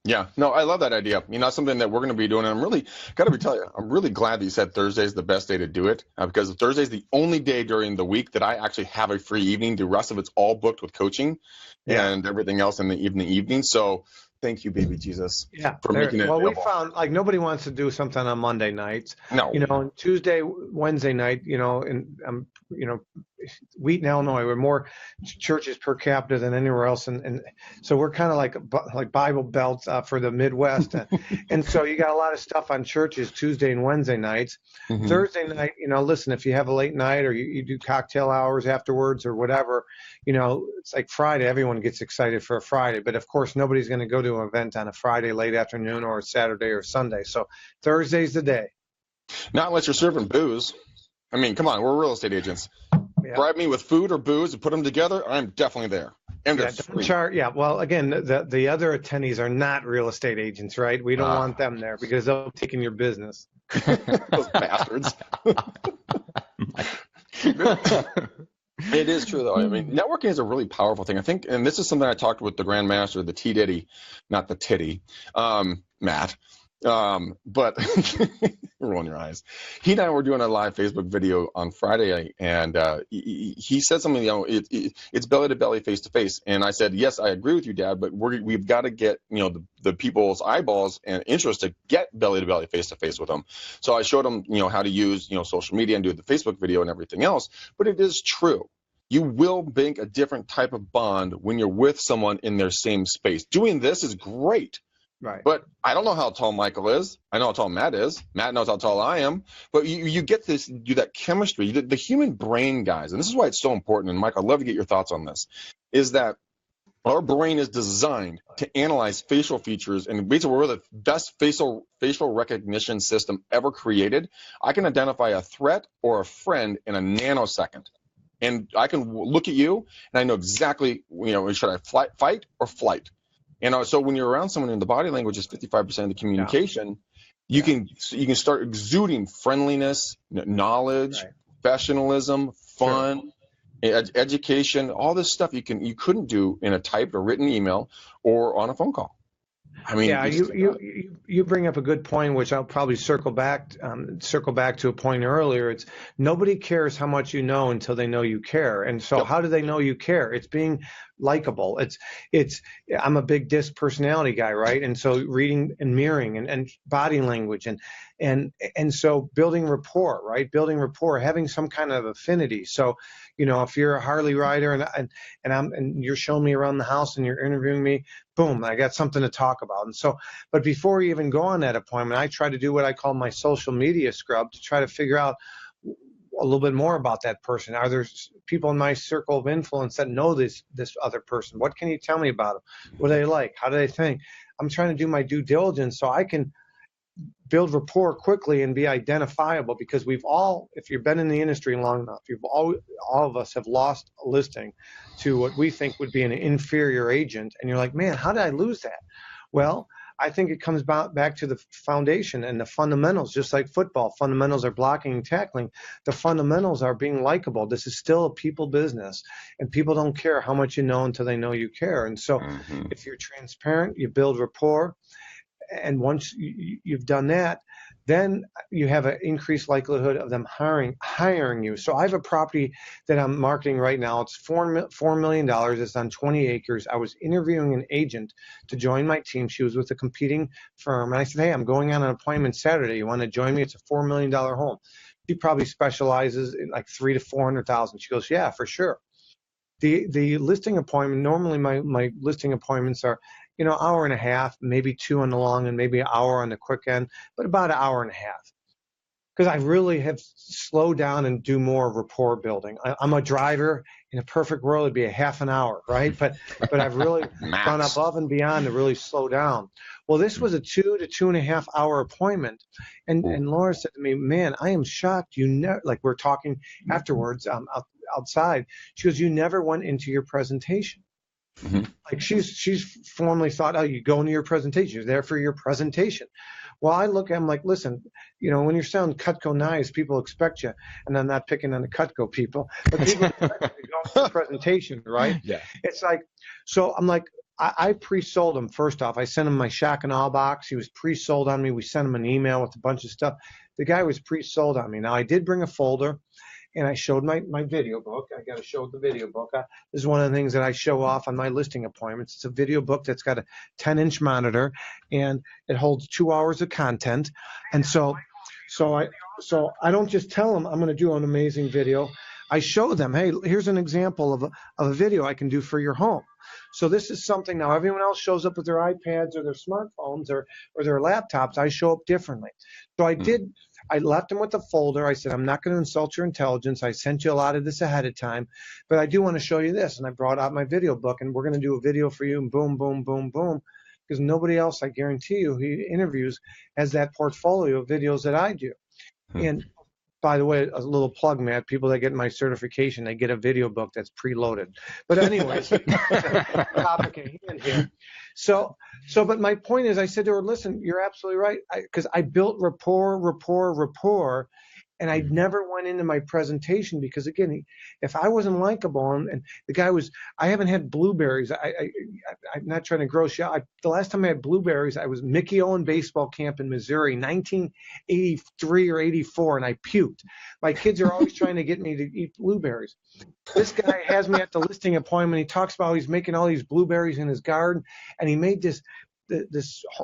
Yeah, no, I love that idea. That's something that we're going to be doing. And I'm really, I'm really glad that you said Thursday is the best day to do it, because Thursday is the only day during the week that I actually have a free evening. The rest of it's all booked with coaching and everything else in the evening. So thank you, baby Jesus, for making it available. We found like nobody wants to do something on Monday nights. No. And Tuesday, Wednesday night, Wheaton, Illinois, we're more churches per capita than anywhere else, and so we're kind of like Bible Belt for the Midwest, and so you got a lot of stuff on churches Tuesday and Wednesday nights. Mm-hmm. Thursday night, listen, if you have a late night or you do cocktail hours afterwards or whatever, it's like Friday. Everyone gets excited for a Friday, but of course nobody's going to go to an event on a Friday late afternoon or a Saturday or Sunday. So Thursday's the day. Not unless you're serving booze. I mean, come on, we're real estate agents. Yeah. Bribe me with food or booze and put them together, I'm definitely there. And they're Yeah, don't free. charge. Yeah, well, again, the other attendees are not real estate agents, right? We don't want them there because they'll take in your business. Those bastards. It is true, though. I mean, networking is a really powerful thing. I think, and this is something I talked with the Grandmaster, the T Diddy, not the Titty, Matt. But rolling your eyes. He and I were doing a live Facebook video on Friday, and he said something. It's belly to belly, face to face. And I said, yes, I agree with you, Dad. But we've got to get the people's eyeballs and interest to get belly to belly, face to face with them. So I showed him how to use social media and do the Facebook video and everything else. But it is true. You will make a different type of bond when you're with someone in their same space. Doing this is great. Right. But I don't know how tall Michael is. I know how tall Matt is. Matt knows how tall I am. But you get that chemistry, the human brain, guys, and this is why it's so important. And Mike, I'd love to get your thoughts on this, is that our brain is designed to analyze facial features, and basically we're the best facial recognition system ever created. I can identify a threat or a friend in a nanosecond. And I can look at you, and I know exactly, should I fight or flight? So when you're around someone, and the body language is 55% of the communication, you can start exuding friendliness, knowledge, professionalism, fun, education, all this stuff you couldn't do in a typed or written email or on a phone call. I mean, yeah, you bring up a good point, which I'll probably circle back to a point earlier. It's nobody cares how much you know until they know you care. And so how do they know you care? It's being likable. I'm a big disc personality guy, right? And so reading and mirroring and body language and so building rapport, right? Building rapport, having some kind of affinity. So, if you're a Harley rider and you're showing me around the house and you're interviewing me, boom, I got something to talk about. And so, but before we even go on that appointment, I try to do what I call my social media scrub to try to figure out a little bit more about that person. Are there people in my circle of influence that know this other person? What can you tell me about them? What do they like? How do they think? I'm trying to do my due diligence so I can build rapport quickly and be identifiable, because we've all, if you've been in the industry long enough, all of us have lost a listing to what we think would be an inferior agent. And you're like, man, how did I lose that? Well, I think it comes back to the foundation and the fundamentals, just like football. Fundamentals are blocking and tackling. The fundamentals are being likable. This is still a people business, and people don't care how much you know until they know you care. And so if you're transparent, you build rapport. And once you've done that, then you have an increased likelihood of them hiring you. So I have a property that I'm marketing right now. It's $4 million. It's on 20 acres. I was interviewing an agent to join my team. She was with a competing firm. And I said, hey, I'm going on an appointment Saturday. You want to join me? It's a $4 million home. She probably specializes in like $300,000 to $400,000. She goes, yeah, for sure. The listing appointment, normally my listing appointments are, hour and a half, maybe 2 on the long and maybe an hour on the quick end, but about an hour and a half. Because I really have slowed down and do more rapport building. I'm a driver. In a perfect world, it'd be a half an hour, right? But I've really gone above and beyond to really slow down. Well, this was a 2 to 2.5 hour appointment. And Laura said to me, man, I am shocked. Like we're talking afterwards outside. She goes, you never went into your presentation. Mm-hmm. Like she's formally thought, oh, you go into your presentation. You're there for your presentation. Well, I'm like, listen, when you're selling Cutco knives, people expect you, and I'm not picking on the Cutco people, but people expect you to go into the presentation, right? Yeah. It's like, so I'm like, I pre-sold him. First off, I sent him my shock and awe box. He was pre-sold on me. We sent him an email with a bunch of stuff. The guy was pre-sold on me. Now, I did bring a folder. And I showed my video book. I got to show the video book. This is one of the things that I show off on my listing appointments. It's a video book that's got a 10-inch monitor, and it holds 2 hours of content. And so I don't just tell them I'm going to do an amazing video. I show them, hey, here's an example of a video I can do for your home. So this is something now everyone else shows up with their iPads or their smartphones or their laptops. I show up differently. So I left them with a folder. I said, I'm not going to insult your intelligence. I sent you a lot of this ahead of time, but I do want to show you this. And I brought out my video book, and we're going to do a video for you, and boom, boom, boom, boom. Because nobody else, I guarantee you, who interviews has that portfolio of videos that I do. And by the way, a little plug, Matt, people that get my certification, they get a video book that's preloaded. But anyways, topic at hand here. So, but my point is, I said to her, listen, you're absolutely right. Because I built rapport. And I never went into my presentation because, again, if I wasn't likable and the guy was, I haven't had blueberries. I'm not trying to gross you out. The last time I had blueberries, I was Mickey Owen baseball camp in Missouri, 1983 or 84, and I puked. My kids are always trying to get me to eat blueberries. This guy has me at the listing appointment. He talks about how he's making all these blueberries in his garden, and he made this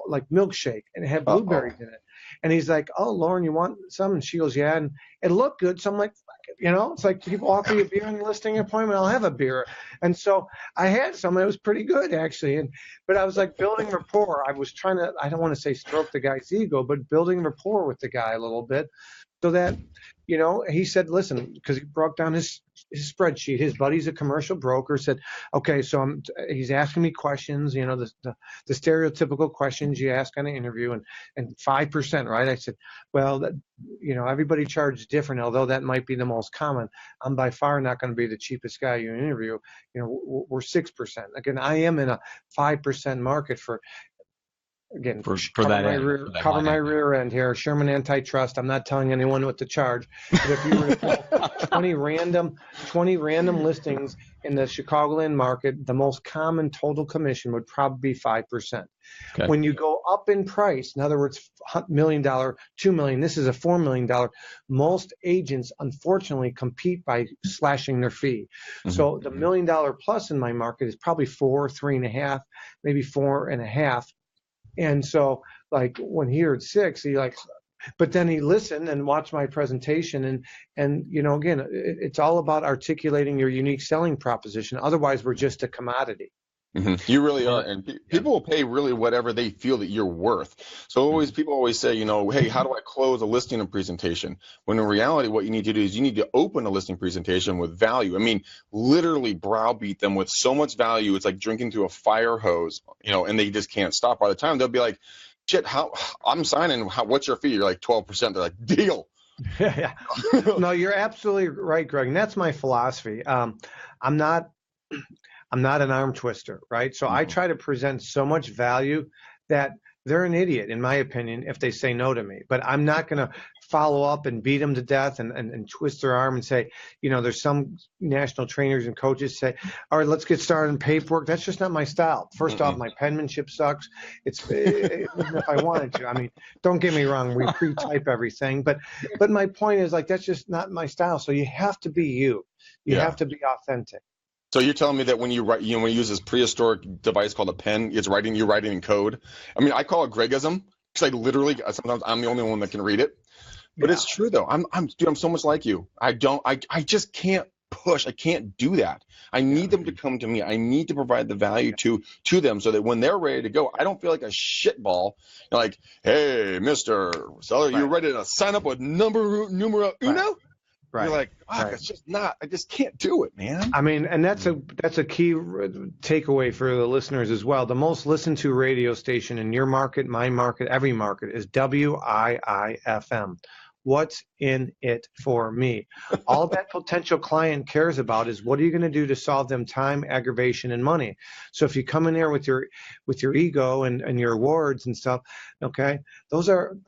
like milkshake, and it had blueberries in it. And he's like, oh, Lauren, you want some? And she goes, yeah. And it looked good. So I'm like, it's like people offer you a beer in the listing appointment. I'll have a beer. And so I had some. It was pretty good, actually. But I was like building rapport. I was trying to, I don't want to say stroke the guy's ego, but building rapport with the guy a little bit so that, he said, listen, because he broke down his spreadsheet. His buddy's a commercial broker, said, okay, so he's asking me questions, the stereotypical questions you ask on an interview, and 5%, right? I said, well, everybody charges different, although that might be the most common. I'm by far not going to be the cheapest guy you interview. We're 6%. Again, I am in a 5% market for. Again, for that my rear end here. Sherman Antitrust. I'm not telling anyone what to charge. But if you were to pull 20 random listings in the Chicagoland market, the most common total commission would probably be 5%. Okay. When you go up in price, in other words, $1 million, $2 million, this is a $4 million, most agents unfortunately compete by slashing their fee. Mm-hmm. So the $1 million plus in my market is probably 4, 3.5, maybe 4.5. And so, like, when he heard 6, but then he listened and watched my presentation. And again, it's all about articulating your unique selling proposition. Otherwise, we're just a commodity. Mm-hmm. You really are. And people will pay really whatever they feel that you're worth. So people always say, hey, how do I close a listing and presentation? When in reality, what you need to do is you need to open a listing presentation with value. I mean, literally browbeat them with so much value. It's like drinking through a fire hose, and they just can't stop. By the time they'll be like, shit, I'm signing. What's your fee? You're like 12%. They're like, deal. Yeah. No, you're absolutely right, Greg. And that's my philosophy. I'm not an arm twister, right? So I try to present so much value that they're an idiot, in my opinion, if they say no to me. But I'm not going to follow up and beat them to death and twist their arm and say, there's some national trainers and coaches say, all right, let's get started on paperwork. That's just not my style. First off, my penmanship sucks. Even if I wanted to. I mean, don't get me wrong. We pre-type everything. But my point is, that's just not my style. So you have to be you. You have to be authentic. So you're telling me that when you write, when you use this prehistoric device called a pen, you're writing in code. I mean, I call it Gregism because sometimes I'm the only one that can read it. But it's true though. I'm so much like you. I just can't push. I can't do that. I need them to come to me. I need to provide the value to them so that when they're ready to go, I don't feel like a shitball. Like, hey, Mr. Seller, you ready to sign up with numero uno? Right. You're like, it's just not. I just can't do it, man. I mean, and that's a key takeaway for the listeners as well. The most listened to radio station in your market, my market, every market is WIIFM. What's in it for me? All that potential client cares about is what are you going to do to solve them time, aggravation, and money. So if you come in there with your ego and your awards and stuff, okay, those are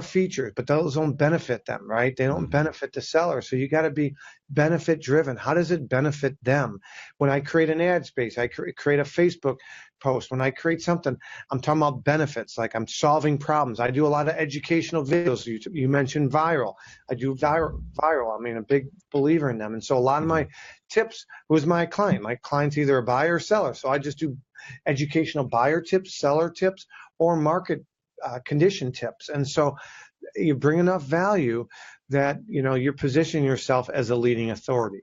features, but those don't benefit them, right? They don't benefit the seller. So you got to be benefit driven. How does it benefit them? When I create an ad space, I create a Facebook post. When I create something, I'm talking about benefits, like I'm solving problems. I do a lot of educational videos. You mentioned viral. I do viral. I mean, a big believer in them. And so a lot of my tips was my client. My client's either a buyer or seller. So I just do educational buyer tips, seller tips, or market condition tips. And so you bring enough value that, you're positioning yourself as a leading authority.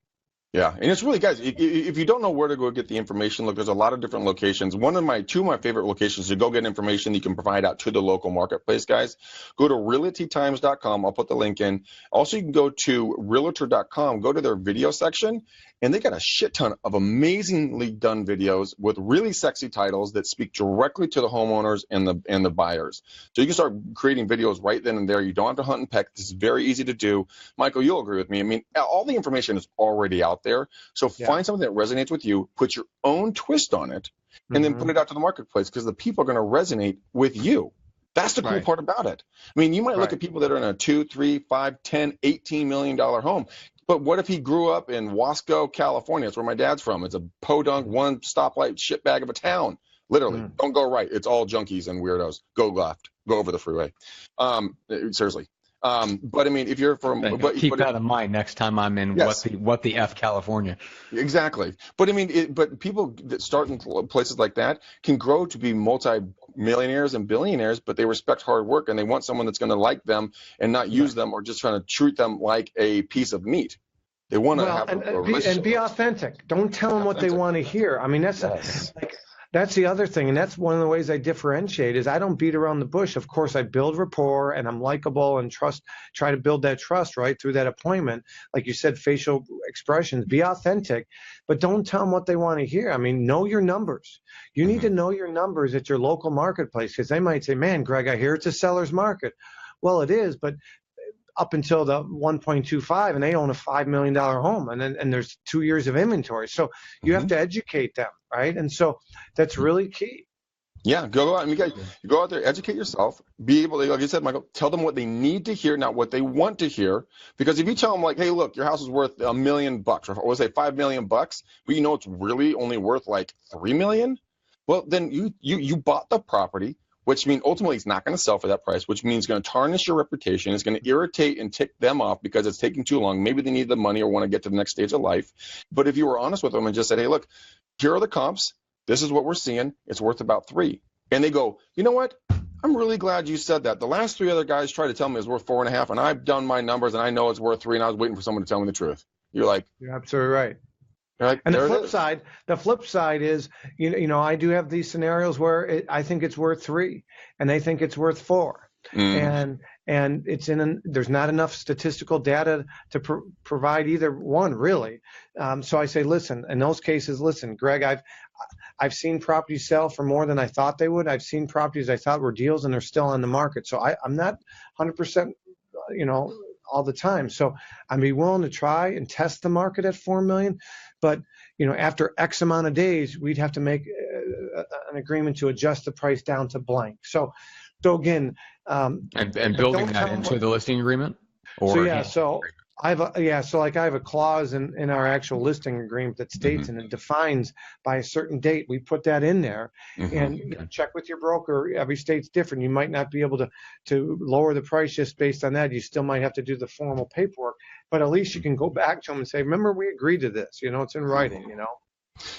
Yeah, and it's really, guys, if you don't know where to go get the information, look, there's a lot of different locations. Two of my favorite locations to go get information you can provide out to the local marketplace, guys. Go to realtytimes.com. I'll put the link in. Also, you can go to realtor.com, go to their video section, and they got a shit ton of amazingly done videos with really sexy titles that speak directly to the homeowners and the buyers. So you can start creating videos right then and there. You don't have to hunt and peck. This is very easy to do. Michael, you'll agree with me. I mean, all the information is already out there. So find something that resonates with you, put your own twist on it, and then put it out to the marketplace, because the people are going to resonate with you. That's the cool part about it. I mean, you might look at people that are in a $2, $3, $5, $10, $18 million home. But what if he grew up in Wasco, California? That's where my dad's from. It's a podunk, one stoplight shitbag of a town. Literally, don't go right. It's all junkies and weirdos. Go left. Go over the freeway. Seriously. But I mean, if you're from, keep that in mind next time I'm in what the F California. Exactly. But I mean, but people that start in places like that can grow to be multi-millionaires and billionaires, but they respect hard work and they want someone that's going to like them and not use them or just trying to treat them like a piece of meat. They want to have a relationship. And be authentic. Don't tell them what they want to hear. I mean, that's the other thing, and that's one of the ways I differentiate is I don't beat around the bush. Of course, I build rapport, and I'm likable and try to build that trust right through that appointment. Like you said, facial expressions, be authentic, but don't tell them what they want to hear. I mean, know your numbers. You need to know your numbers at your local marketplace, because they might say, man, Greg, I hear it's a seller's market. Well, it is, but up until the 1.25, and they own a $5 million home, and there's 2 years of inventory. So you have to educate them, right? And so that's really key. Yeah, go out. I mean, guys, you go out there, educate yourself, be able to, like you said, Michael, tell them what they need to hear, not what they want to hear. Because if you tell them, like, hey, look, your house is worth $1 million, or we'll say $5 million, but you know it's really only worth like $3 million. Well, then you bought the property, which means ultimately it's not going to sell for that price, which means it's going to tarnish your reputation. It's going to irritate and tick them off because it's taking too long. Maybe they need the money or want to get to the next stage of life. But if you were honest with them and just said, hey, look, here are the comps. This is what we're seeing. It's worth about 3. And they go, you know what? I'm really glad you said that. The last 3 other guys tried to tell me it's worth 4.5, and I've done my numbers, and I know it's worth 3, and I was waiting for someone to tell me the truth. You're like, you're absolutely right. Like, and the flip side is, you know, I do have these scenarios where I think it's worth 3, and they think it's worth 4, and it's there's not enough statistical data to provide either one really. So I say, listen, in those cases, listen, Greg, I've seen properties sell for more than I thought they would. I've seen properties I thought were deals and they're still on the market. So I'm not 100%, you know, all the time. So I'd be willing to try and test the market at $4 million. But, you know, after X amount of days, we'd have to make an agreement to adjust the price down to blank. So again, and building that into the listing agreement. I have a clause in our actual listing agreement that states and it defines by a certain date. We put that in there, and you know, check with your broker. Every state's different. You might not be able to lower the price just based on that. You still might have to do the formal paperwork, but at least you can go back to them and say, remember, we agreed to this. You know, it's in writing. You know.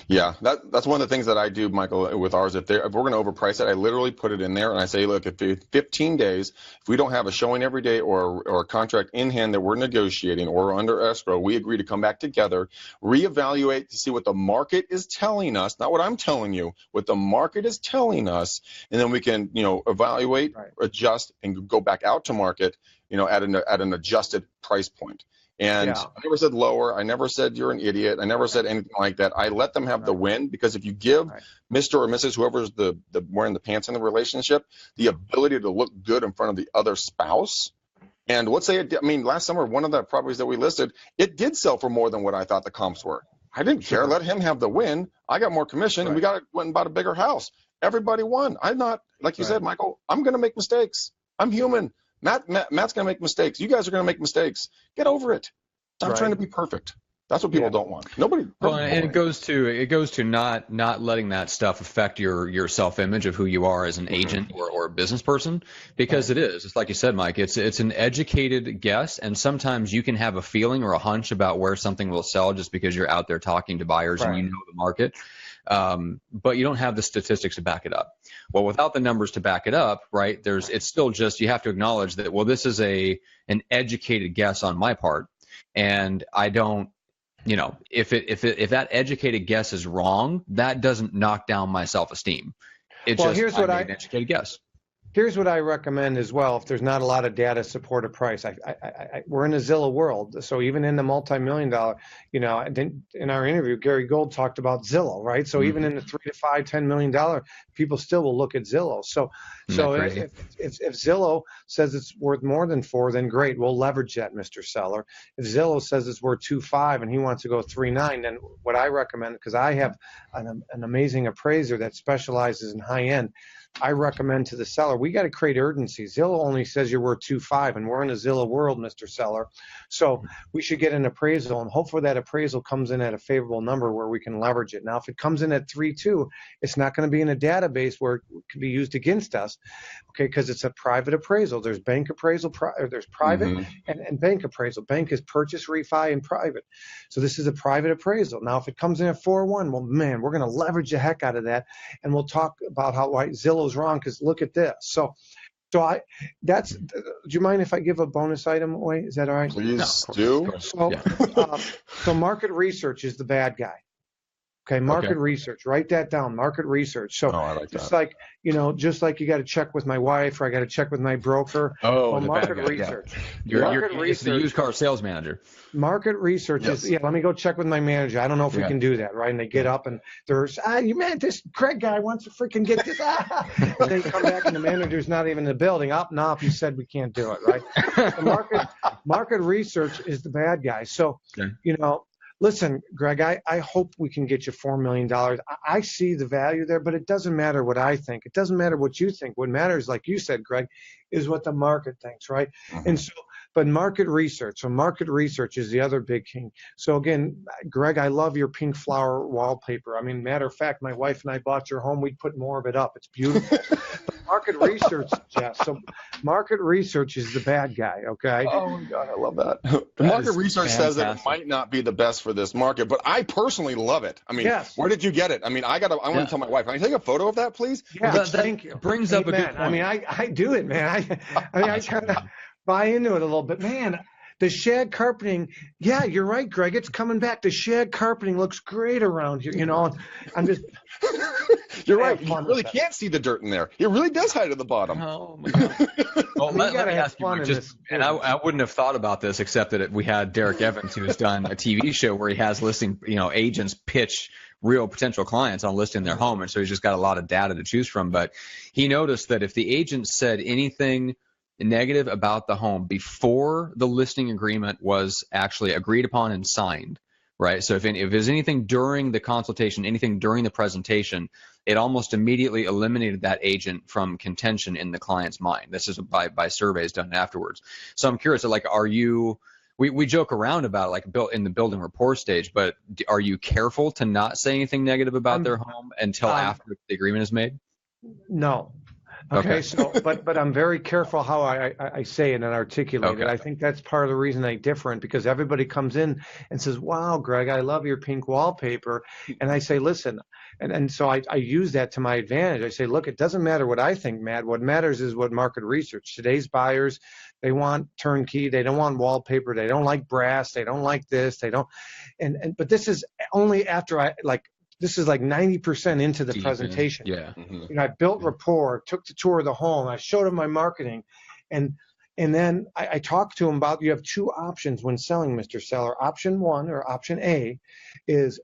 Yeah, that's one of the things that I do, Michael, with ours. If we're going to overprice it, I literally put it in there and I say, look, if 15 days, if we don't have a showing every day or a contract in hand that we're negotiating or under escrow, we agree to come back together, reevaluate to see what the market is telling us, not what I'm telling you, what the market is telling us, and then we can, you know, evaluate, adjust, and go back out to market, you know, at an adjusted price point. And I never said lower. I never said you're an idiot. I never said anything like that. I let them have the win, because if you give Mr. or Mrs. whoever's the wearing the pants in the relationship the ability to look good in front of the other spouse, and let's say last summer, one of the properties that we listed, it did sell for more than what I thought the comps were. I didn't care. Let him have the win. I got more commission, and we went and bought a bigger house. Everybody won. I'm not, like you said, Michael, I'm going to make mistakes. I'm human. Matt's going to make mistakes. You guys are going to make mistakes. Get over it. Stop trying to be perfect. That's what people don't want. Nobody. Well, and it goes to not letting that stuff affect your self-image of who you are as an agent or a business person, because it is. It's like you said, Mike. It's an educated guess, and sometimes you can have a feeling or a hunch about where something will sell just because you're out there talking to buyers and you know the market. But you don't have the statistics to back it up. Well, without the numbers to back it up, right, it's still just, you have to acknowledge that, well, this is an educated guess on my part, and I don't if that educated guess is wrong, that doesn't knock down my self-esteem. It's Well, just here's I what made an educated guess. Here's what I recommend as well. If there's not a lot of data to support a price, we're in a Zillow world. So even in the multi-million dollar, in our interview, Gary Gold talked about Zillow, right? So even in the $3 to $5, $10 million, people still will look at Zillow. So if Zillow says it's worth more than 4, then great, we'll leverage that, Mr. Seller. If Zillow says it's worth 2.5 and he wants to go 3.9, then what I recommend, because I have an amazing appraiser that specializes in high end, I recommend to the seller, we got to create urgency. Zillow only says you're worth 2.5, and we're in a Zillow world, Mr. Seller. So we should get an appraisal, and hopefully that appraisal comes in at a favorable number where we can leverage it. Now, if it comes in at 3.2, it's not going to be in a database where it can be used against us, okay, because it's a private appraisal. There's bank appraisal, there's private and bank appraisal. Bank is purchase, refi, and private. So this is a private appraisal. Now, if it comes in at 4.1, well, man, we're going to leverage the heck out of that, and we'll talk about why Zillow's wrong, because look at this. So do you mind if I give a bonus item away? Is that all right? Please do. So market research is the bad guy. Okay, market research. Write that down. Market research. So I like just that. just like you got to check with my wife, or I got to check with my broker. Oh, the market bad guy, research. Yeah. You're research. the used car sales manager. Market research is let me go check with my manager. I don't know if we can do that, right? And they get up and there's this Craig guy wants to freaking get this. And they come back and the manager's not even in the building. No, he said we can't do it, right? So market research is the bad guy. So listen, Greg, I hope we can get you $4 million. I see the value there, but it doesn't matter what I think. It doesn't matter what you think. What matters, like you said, Greg, is what the market thinks, right? And so, but market research. So market research is the other big king. So again, Greg, I love your pink flower wallpaper. I mean, matter of fact, my wife and I bought your home. We'd put more of it up. It's beautiful. Market research, Jeff. So market research is the bad guy, okay? Oh, my God, I love that. Market research says that it might not be the best for this market, but I personally love it. I mean, where did you get it? I mean, I want to tell my wife. Can I take a photo of that, please? Yeah, thank you. Brings up a good point. I mean, I do it, man. I kind of buy into it a little bit. Man, the shag carpeting, yeah, you're right, Greg. It's coming back. The shag carpeting looks great around here. I'm just... You're right. You really can't see the dirt in there. It really does hide at the bottom. Oh, my God. Well, let me ask you, and I wouldn't have thought about this except that we had Derek Evans, who has done a TV show where he has listing, agents pitch real potential clients on listing their home. And so he's just got a lot of data to choose from. But he noticed that if the agent said anything negative about the home before the listing agreement was actually agreed upon and signed, right? So if there's anything during the consultation, anything during the presentation, it almost immediately eliminated that agent from contention in the client's mind. This is by surveys done afterwards. So I'm curious, we joke around about it, like in the building rapport stage, but are you careful to not say anything negative about their home until after the agreement is made? No. Okay. So, but I'm very careful how I say it and articulate it. I think that's part of the reason they're different, because everybody comes in and says, wow, Greg, I love your pink wallpaper. And I say, listen, and so I use that to my advantage. I say, look, it doesn't matter what I think, Matt. What matters is what market research. Today's buyers, they want turnkey. They don't want wallpaper. They don't like brass. They don't like this. They don't. But this is only after this is like 90% into the presentation. Yeah. I built rapport, took the tour of the home. I showed him my marketing. And then I talked to him about, you have two options when selling, Mr. Seller. Option one, or option A, is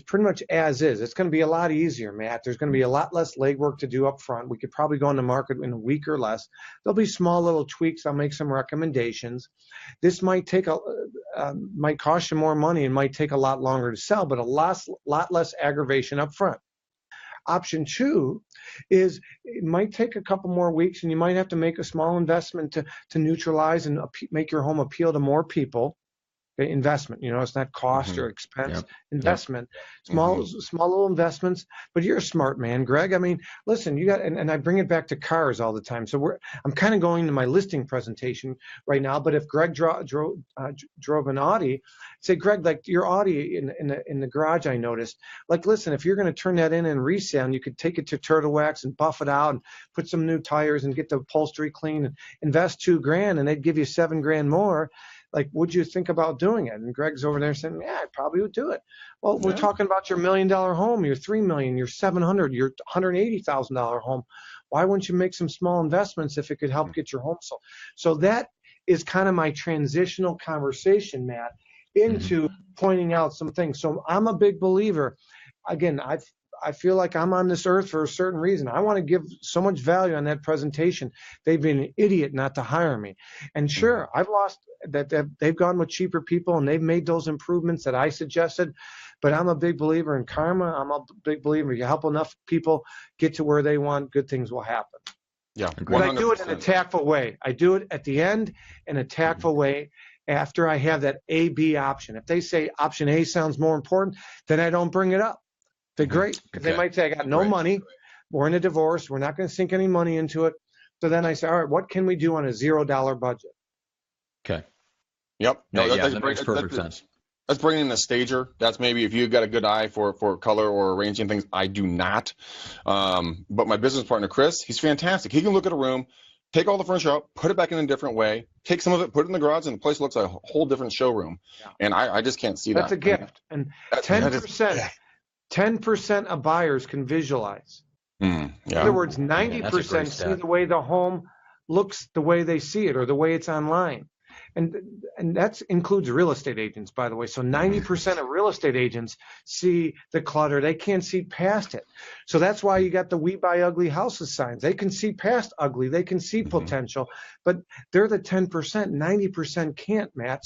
pretty much as is. It's going to be a lot easier, Matt. There's going to be a lot less legwork to do up front. We could probably go on the market in a week or less. There'll be small little tweaks. I'll make some recommendations. This might take might cost you more money and might take a lot longer to sell, but a lot less aggravation up front. Option two is it might take a couple more weeks, and you might have to make a small investment to neutralize and make your home appeal to more people. Investment, it's not cost or expense. Investment, small little investments. But you're a smart man, Greg. I mean, listen, you got, and I bring it back to cars all the time. So I'm kind of going to my listing presentation right now. But if Greg drove an Audi, say, Greg, like your Audi in the garage, I noticed. Like, listen, if you're going to turn that in and resale, and you could take it to Turtle Wax and buff it out and put some new tires and get the upholstery clean and invest $2,000, and they'd give you $7,000 more. Like, would you think about doing it? And Greg's over there saying, yeah, I probably would do it. Well, we're talking about your $1 million home, your $3 million, your $700, your $180,000 home. Why wouldn't you make some small investments if it could help get your home sold? So that is kind of my transitional conversation, Matt, into pointing out some things. So I'm a big believer. Again, I feel like I'm on this earth for a certain reason. I want to give so much value on that presentation. They've been an idiot not to hire me. And sure, I've lost that they've gone with cheaper people and they've made those improvements that I suggested. But I'm a big believer in karma. I'm a big believer you help enough people get to where they want, good things will happen. Yeah, but I do it in a tactful way. I do it at the end in a tactful way after I have that A, B option. If they say option A sounds more important, then I don't bring it up. They're great because they might say, I got no money. We're in a divorce. We're not going to sink any money into it. So then I say, all right, what can we do on a $0 budget? Okay. Yep. No, that makes perfect sense. Let's bring in a stager. That's maybe if you've got a good eye for color or arranging things. I do not. But my business partner, Chris, he's fantastic. He can look at a room, take all the furniture out, put it back in a different way, take some of it, put it in the garage, and the place looks like a whole different showroom. Yeah. And I just can't see That's that. That's a gift. And 10% of buyers can visualize. In other words, 90% see the way the home looks, the way they see it, or the way it's online. And that includes real estate agents, by the way. So 90% of real estate agents see the clutter. They can't see past it. So that's why you got the We Buy Ugly Houses signs. They can see past ugly. They can see potential. But they're the 10%. 90% can't, Matt.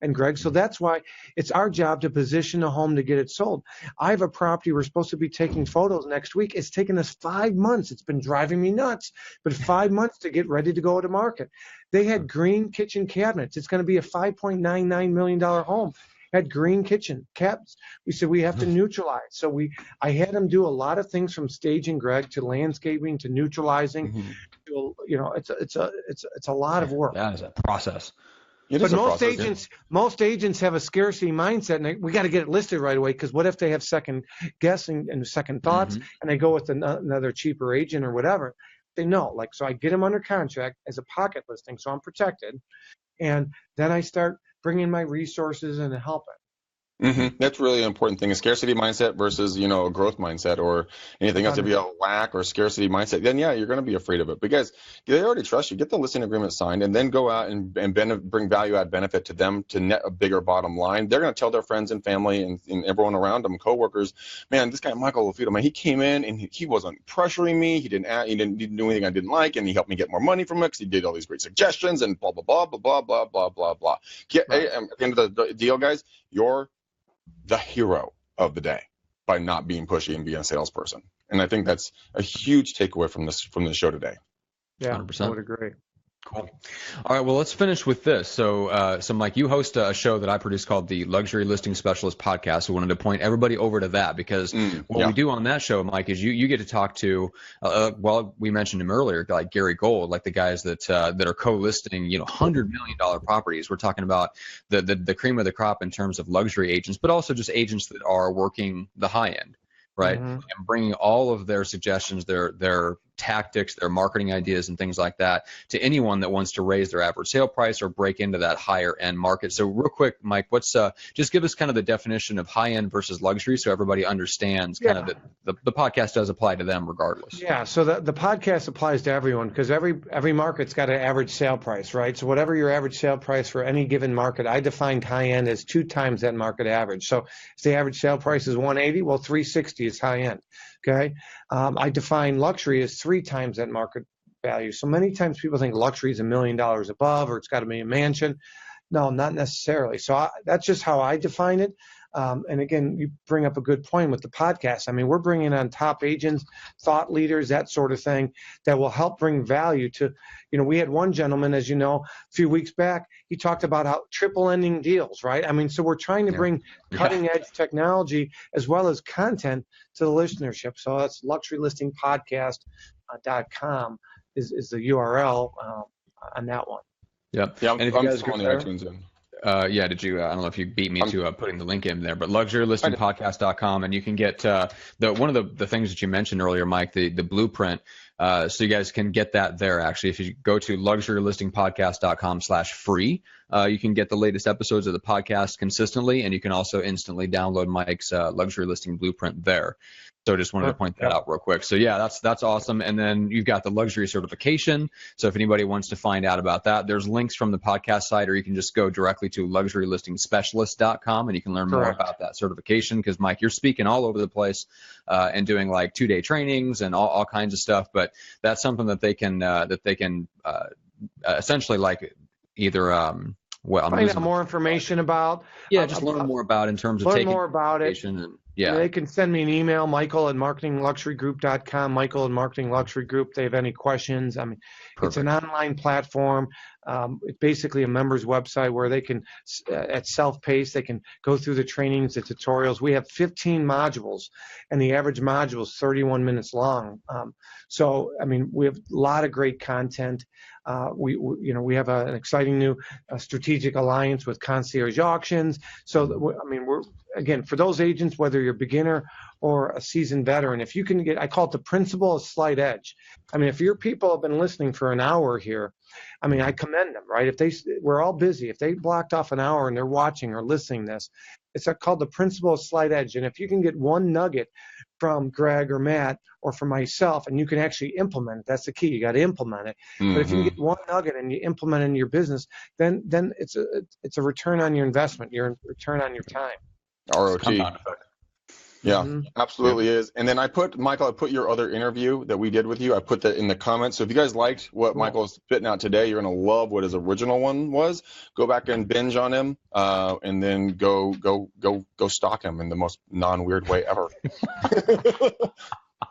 And Greg. So that's why it's our job to position a home to get it sold. I have a property we're supposed to be taking photos next week. It's taken us 5 months. It's been driving me nuts. But 5 months to get ready to go to market. They had green kitchen cabinets. It's going to be a $5.99 million home. Had green kitchen cabinets. We said we have to neutralize. So I had them do a lot of things from staging, Greg, to landscaping to neutralizing. It's a lot of work. That is a process. But most agents have a scarcity mindset, and we got to get it listed right away because what if they have second guessing and second thoughts, and they go with another cheaper agent or whatever? They know, so I get them under contract as a pocket listing, so I'm protected, and then I start bringing my resources and helping. That's really an important thing, a scarcity mindset versus, a growth mindset or anything else. To be a lack or scarcity mindset, then you're going to be afraid of it. Because they already trust you. Get the listing agreement signed and then go out and bring value add benefit to them to net a bigger bottom line. They're going to tell their friends and family and everyone around them, coworkers, man, this guy Michael Lafito, man, he came in and he wasn't pressuring me. He didn't do anything I didn't like, and he helped me get more money from it because he did all these great suggestions and blah blah blah blah blah blah blah blah blah. At the end of the deal, guys, you're the hero of the day by not being pushy and being a salesperson. And I think that's a huge takeaway from this show today. Yeah, 100%. I would agree. Cool. All right, well, let's finish with this. So Mike, you host a show that I produce called the Luxury Listing Specialist Podcast. So I wanted to point everybody over to that because what we do on that show, Mike, is you get to talk to, we mentioned him earlier, like Gary Gold, like the guys that are co-listing, $100 million properties. We're talking about the cream of the crop in terms of luxury agents, but also just agents that are working the high end. Right. And bringing all of their suggestions, their tactics, their marketing ideas and things like that to anyone that wants to raise their average sale price or break into that higher end market. So real quick, Mike, what's just give us kind of the definition of high end versus luxury so everybody understands kind of that the podcast does apply to them regardless. Yeah. So the podcast applies to everyone because every market's got an average sale price, right? So whatever your average sale price for any given market, I defined high end as 2 times that market average. So if the average sale price is 180, well, 360 is high end. Okay. I define luxury as 3 times that market value. So many times people think luxury is $1 million above or it's got to be a mansion. No, not necessarily. So that's just how I define it. And again, you bring up a good point with the podcast. I mean, we're bringing on top agents, thought leaders, that sort of thing that will help bring value to, we had one gentleman, as you know, a few weeks back, he talked about how triple ending deals, right? I mean, so we're trying to bring cutting edge technology as well as content to the listenership. So that's luxurylistingpodcast.com is the URL on that one. Yep. Yeah, and if you guys on the iTunes in. Did you? I don't know if you beat me to putting the link in there, but luxurylistingpodcast.com, and you can get one of the things that you mentioned earlier, Mike, the blueprint. So you guys can get that there. Actually, if you go to luxurylistingpodcast.com/free, you can get the latest episodes of the podcast consistently, and you can also instantly download Mike's luxury listing blueprint there. So just wanted to point that out real quick. So yeah, that's awesome. And then you've got the luxury certification. So if anybody wants to find out about that, there's links from the podcast site, or you can just go directly to luxurylistingspecialist.com and you can learn more about that certification. Because Mike, you're speaking all over the place and doing like 2-day trainings and all kinds of stuff. But that's something that they can essentially like either find out more information about. Yeah, just learn more about in terms of learn taking more about it. And, yeah. They can send me an email, michael@marketingluxurygroup.com, michael@marketingluxurygroup. If they have any questions. I mean, It's an online platform. It's basically a member's website where they can, at self-paced, they can go through the trainings, the tutorials. We have 15 modules, and the average module is 31 minutes long. So, I mean, we have a lot of great content. We have an exciting new strategic alliance with Concierge Auctions. So, I mean, again, for those agents, whether you're a beginner or a seasoned veteran, if you can get, I call it the principle of slight edge. I mean, if your people have been listening for an hour here, I mean, I commend them, right? We're all busy. If they blocked off an hour and they're watching or listening to this, it's called the principle of slight edge. And if you can get one nugget from Greg or Matt or from myself, and you can actually implement it, that's the key. You got to implement it. Mm-hmm. But if you get one nugget and you implement it in your business, then it's a return on your investment, your return on your time. ROT. Yeah, absolutely is. And then Michael, I put your other interview that we did with you. I put that in the comments. So if you guys liked what Michael's spitting out today, you're going to love what his original one was. Go back and binge on him, and then go stalk him in the most non-weird way ever.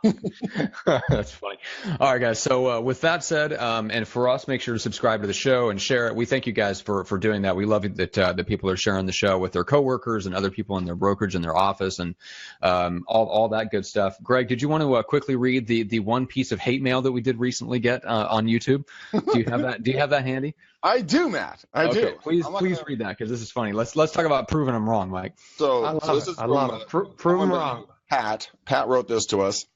That's funny. All right, guys. So with that said, and for us, make sure to subscribe to the show and share it. We thank you guys for doing that. We love it that the people are sharing the show with their coworkers and other people in their brokerage and their office and all that good stuff. Greg, did you want to quickly read the one piece of hate mail that we did recently get on YouTube? Do you have that? Do you have that handy? I do, Matt. I do. Please read that because this is funny. Let's talk about proving them wrong, Mike. So this is prove them wrong. Pat wrote this to us.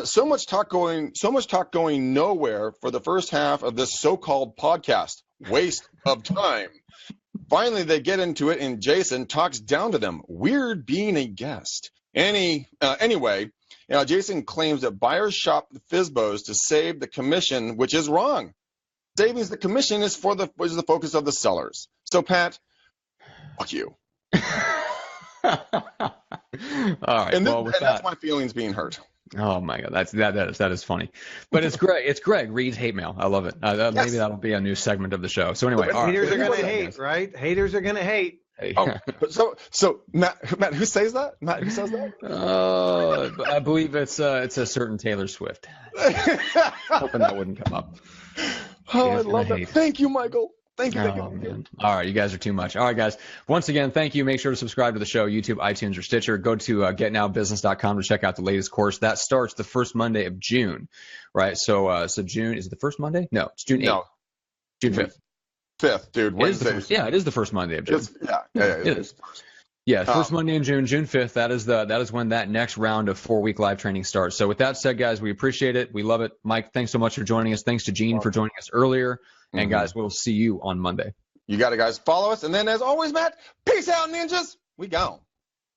So much talk going nowhere for the first half of this so-called podcast. Waste of time. Finally, they get into it, and Jason talks down to them. Weird being a guest. Anyway, Jason claims that buyers shop the FSBOs to save the commission, which is wrong. Savings the commission is the focus of the sellers. So, Pat, fuck you. All right. And that's my feelings being hurt. Oh my God, that is funny, but it's Greg. It's Greg reads hate mail. I love it. Yes. Maybe that'll be a new segment of the show. So anyway, haters are gonna hate, right? Haters are gonna hate. Oh, so Matt, who says that? Matt, who says that? I believe it's a certain Taylor Swift. Hoping that wouldn't come up. Oh, I love that. Thank you, Michael. Thank you. Man. All right, you guys are too much. All right, guys. Once again, thank you. Make sure to subscribe to the show, YouTube, iTunes, or Stitcher. Go to getnowbusiness.com to check out the latest course. That starts the first Monday of June, right? So June, is it the first Monday? No, it's June 8th. No. June 5th. 5th, dude. Wednesday. It is the first Monday of June. It is. Yeah, first Monday in June, June 5th. That is when that next round of 4-week live training starts. So with that said, guys, we appreciate it. We love it. Mike, thanks so much for joining us. Thanks to Gene for joining us earlier. And guys, we'll see you on Monday. You got it, guys. Follow us. And then as always, Matt, peace out, ninjas. We gone.